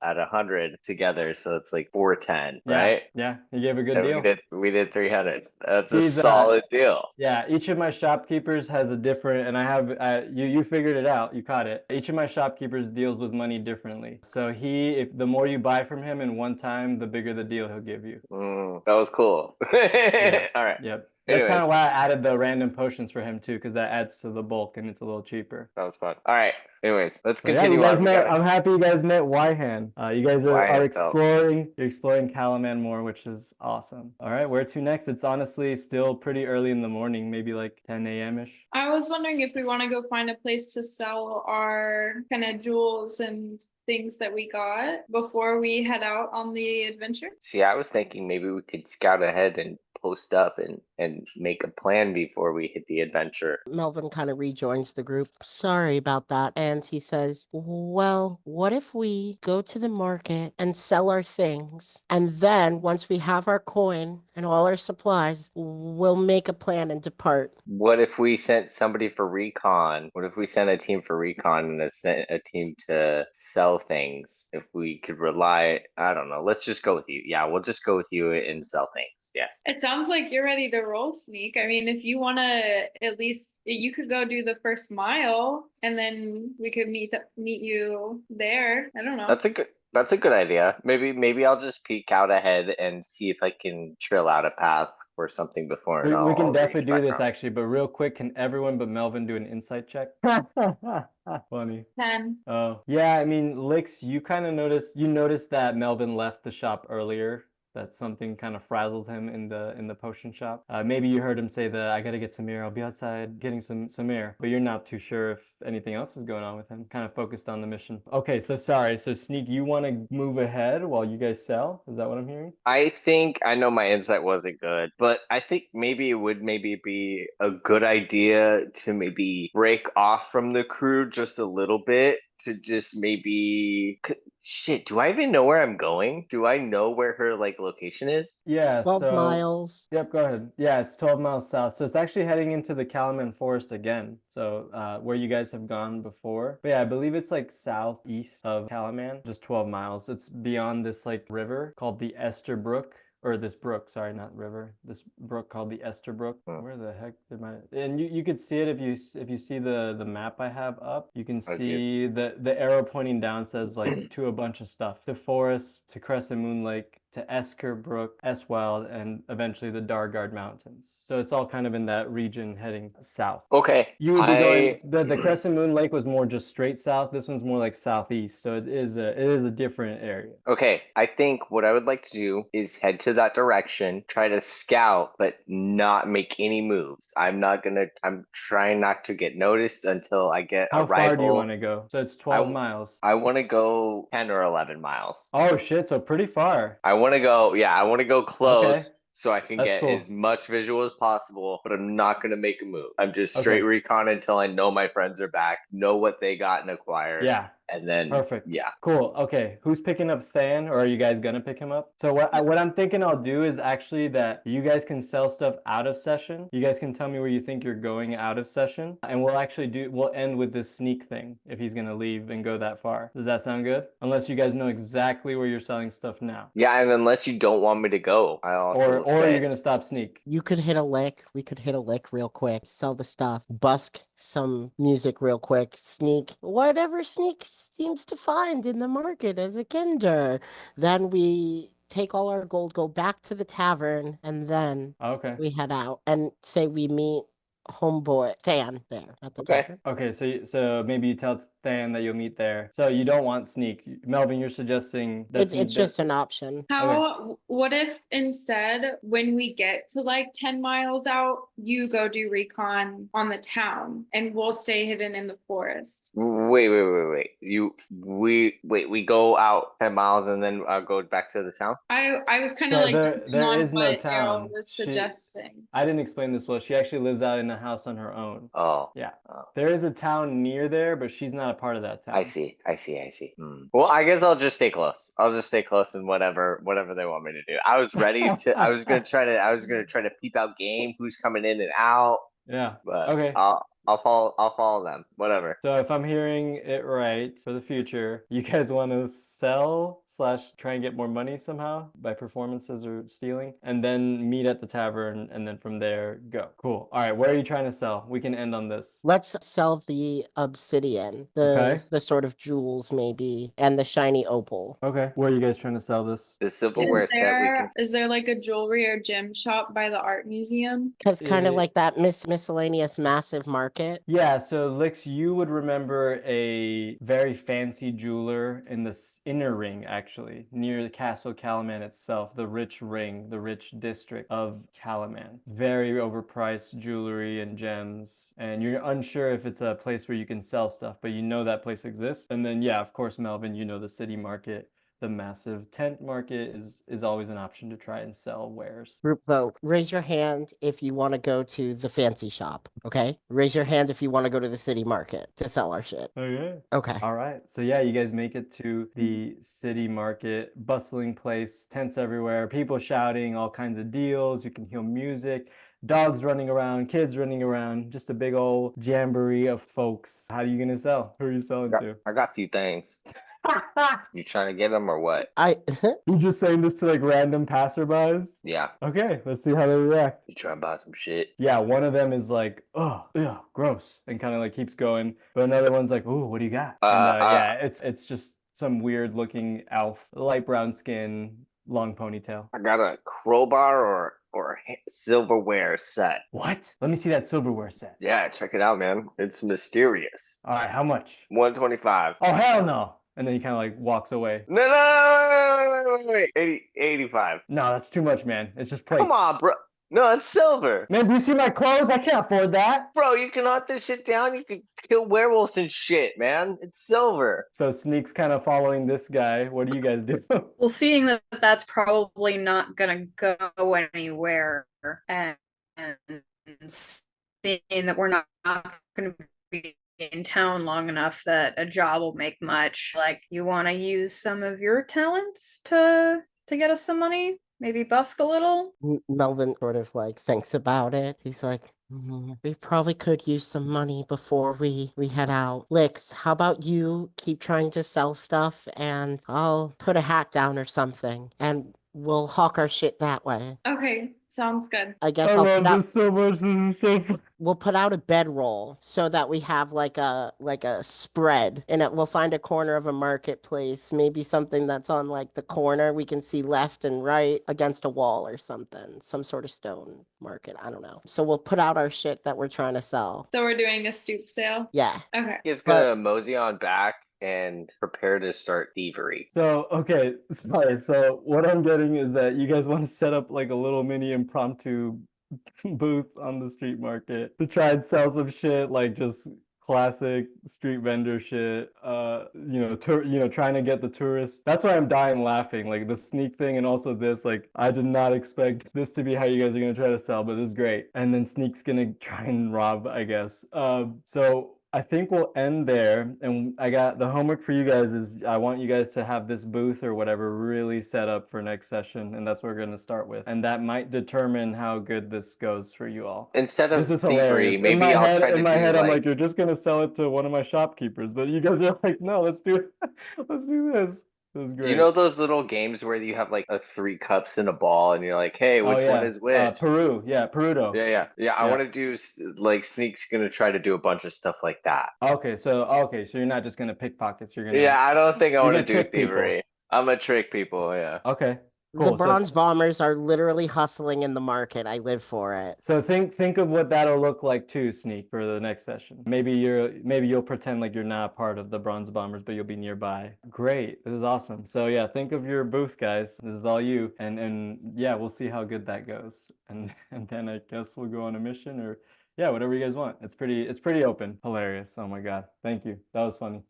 at 100 together, so it's like 410, right? Yeah, you gave a good And deal. we did 300. That's He's, a solid deal. Yeah, each of my shopkeepers has a different, and I have you figured it out, you caught it. Each of my shopkeepers deals with money differently. So if the more you buy from him in one time, the bigger the deal he'll give you. That was cool. Yeah. All right. Yep. That's kind Anyways. of why I added the random potions for him too, because that adds to the bulk and it's a little cheaper. That was fun. All right. Anyways, let's So yeah, continue you guys on. met. I'm happy you guys met Wyhan. You guys are Wyhan, exploring. You're exploring Calaman more, which is awesome. All right, where to next? It's honestly still pretty early in the morning, maybe like 10 a.m. ish. I was wondering if we want to go find a place to sell our kind of jewels and things that we got before we head out on the adventure. See, I was thinking maybe we could scout ahead and post up and make a plan before we hit the adventure. Melvin kind of rejoins the group. Sorry about that. And he says, well, what if we go to the market and sell our things? And then once we have our coin and all our supplies, we'll make a plan and depart. What if we sent somebody for recon? What if we sent a team for recon and a team to sell things? If we could rely, I don't know. Let's just go with you. Yeah, we'll just go with you and sell things. Yeah. It sounds like you're ready to roll, Sneak. I mean, if you want to, at least you could go do the first mile and then we could meet you there. I don't know. That's a good idea. Maybe I'll just peek out ahead and see if I can trail out a path or something before. We can definitely do this actually, but real quick, can everyone but Melvin do an insight check? Funny. 10. Oh, yeah, I mean, Lyx, you kind of noticed that Melvin left the shop earlier. That something kind of frazzled him in the potion shop. Maybe you heard him say that I gotta get some air. I'll be outside getting some air. But you're not too sure if anything else is going on with him. Kind of focused on the mission. Okay, so sorry. So Sneak, you want to move ahead while you guys sell? Is that what I'm hearing? I think I know my insight wasn't good, but I think maybe it would be a good idea to maybe break off from the crew just a little bit to just maybe shit, do I even know where I'm going? Do I know where her like location is? Yeah, 12 so miles. Yep, go ahead. Yeah, it's 12 miles south. So it's actually heading into the Calaman Forest again. So where you guys have gone before. But yeah, I believe it's like southeast of Calaman, just 12 miles. It's beyond this like river called the Ester Brook. or this brook, sorry, not river, this brook called the Esterbrook. Hmm. Where the heck did my, and you could see it if you see the map I have up, you can I do. see the arrow pointing down says like to a bunch of stuff, to Forest, to Crescent Moon Lake, to Esker Brook, Eswild, and eventually the Dargard Mountains. So it's all kind of in that region heading south. Okay. You would be going, the Crescent Moon Lake was more just straight south. This one's more like southeast. So it is a different area. Okay, I think what I would like to do is head to that direction, try to scout, but not make any moves. I'm trying not to get noticed until I get How a far do you rifle. want to go? So it's 12 miles. I want to go 10 or 11 miles. Oh shit, so pretty far. I want to go close. Okay. So I can That's get cool. as much visual as possible, but I'm not going to make a move. I'm just straight recon until I know my friends are back, know what they got and acquired. Yeah. And then, Perfect. yeah. Cool. Okay. Who's picking up Than, or are you guys gonna pick him up? So what I'm thinking I'll do is actually that you guys can sell stuff out of session. You guys can tell me where you think you're going out of session, and we'll end with this sneak thing if he's gonna leave and go that far. Does that sound good? Unless you guys know exactly where you're selling stuff now. Yeah, and unless you don't want me to go, I also Or will stay. you're gonna stop sneak. You could hit a lick. We could hit a lick real quick. Sell the stuff. Busk some music real quick. Sneak whatever Sneak seems to find in the market as a kinder. Then we take all our gold, go back to the tavern, and then we head out and say we meet homeboy Than there at the tavern. Okay, so maybe you tell Than that you'll meet there. So you don't want sneak. Melvin, you're suggesting that It's just an option. What if instead, when we get to like 10 miles out, you go do recon on the town and we'll stay hidden in the forest? Wait. We go out 10 miles and then I'll go back to the town? I was kind of So like there is no what Errol town. was suggesting. I didn't explain this well. She actually lives out in a house on her own. Oh. Yeah. There is a town near there, but she's not a part of that town. I see. Well, I guess I'll just stay close. And whatever they want me to do. I was gonna try to peep out game, who's coming in and out. Yeah. But okay. I'll follow them. Whatever. So if I'm hearing it right for the future, you guys want to sell / try and get more money somehow by performances or stealing, and then meet at the tavern, and then from there go. Cool. All right, what are you trying to sell? We can end on this. Let's sell the obsidian, the sort of jewels maybe, and the shiny opal. Okay. Where are you guys trying to sell this? The silverware set. Is there like a jewelry or gem shop by the art museum? Because kind of like that miscellaneous massive market. Yeah, so Lyx, you would remember a very fancy jeweler in the inner ring, actually, near the Castle Calaman itself, the rich ring, the rich district of Calaman. Very overpriced jewelry and gems, and you're unsure if it's a place where you can sell stuff, but you know that place exists. And then, yeah, of course, Melvin, you know the city market. The massive tent market is always an option to try and sell wares. Group vote. Raise your hand if you want to go to the fancy shop, okay? Raise your hand if you want to go to the city market to sell our shit. Okay. Okay. All right. So yeah, you guys make it to the city market, bustling place, tents everywhere, people shouting, all kinds of deals. You can hear music. Dogs running around, kids running around, just a big old jamboree of folks. How are you gonna sell? Who are you selling to? I got a few things. You trying to get them or what? You just saying this to like random passerbys? Yeah. Okay, let's see how they react. You trying to buy some shit? Yeah, one of them is like, oh, yeah, gross, and kind of like keeps going. But another one's like, ooh, what do you got? Yeah, it's just some weird looking elf, light brown skin, long ponytail. I got a crowbar or silverware set. What? Let me see that silverware set. Yeah, check it out, man. It's mysterious. All right, how much? $125. Oh, hell no. And then he kind of like walks away. No, wait. 85. No, that's too much, man. It's just plates. Come on, bro. No, it's silver. Man, do you see my clothes? I can't afford that. Bro, you can hunt this shit down. You can kill werewolves and shit, man. It's silver. So Sneak's kind of following this guy. What do you guys do? Well, seeing that that's probably not going to go anywhere, and seeing that we're not going to be in town long enough that a job will make much, like, you want to use some of your talents to get us some money? Maybe busk a little? Melvin sort of like thinks about it. He's like, we probably could use some money before we head out. Lyx, how about you keep trying to sell stuff and I'll put a hat down or something. And we'll hawk our shit that way. Okay, sounds good. I guess I I'll love put out, this so much. This is so fun. we'll put out a bedroll so that we have like a spread, and we'll find a corner of a marketplace, maybe something that's on like the corner we can see left and right against a wall or something, some sort of stone market. I don't know. So we'll put out our shit that we're trying to sell. So we're doing a stoop sale? Yeah. Okay. He's gonna mosey on back and prepare to start thievery. So, okay, sorry. So what I'm getting is that you guys want to set up like a little mini impromptu booth on the street market to try and sell some shit, like just classic street vendor shit. Trying to get the tourists. That's why I'm dying laughing. Like the sneak thing and also this, like I did not expect this to be how you guys are gonna try to sell, but this is great. And then Sneak's gonna try and rob, I guess. So I think we'll end there. And I got the homework for you guys is I want you guys to have this booth or whatever really set up for next session. And that's what we're going to start with. And that might determine how good this goes for you all. Instead of This is thievery, hilarious. maybe in my I'll head, try to in my do head, I'm like like, you're just going to sell it to one of my shopkeepers. But you guys are like, no, let's do it. Let's do this. This is great. you know those little games where you have like a 3 cups and a ball, and you're like, hey, which one is which? Peru. Yeah, Perudo. Yeah. I want to do like Sneak's gonna try to do a bunch of stuff like that. Okay, so you're not just gonna pickpockets. You're gonna. Yeah, I don't think I want to gonna do trick people. thievery. I'm gonna trick people. Yeah. Okay. The Cool. bronze bombers are literally hustling in the market. I live for it. So think of what that'll look like too, Sneak, for the next session. Maybe you'll pretend like you're not part of the bronze bombers, but you'll be nearby. Great. This is awesome. So yeah, think of your booth, guys. This is all you. And yeah, we'll see how good that goes. And then I guess we'll go on a mission or yeah, whatever you guys want. It's pretty open. Hilarious. Oh my God. Thank you. That was funny.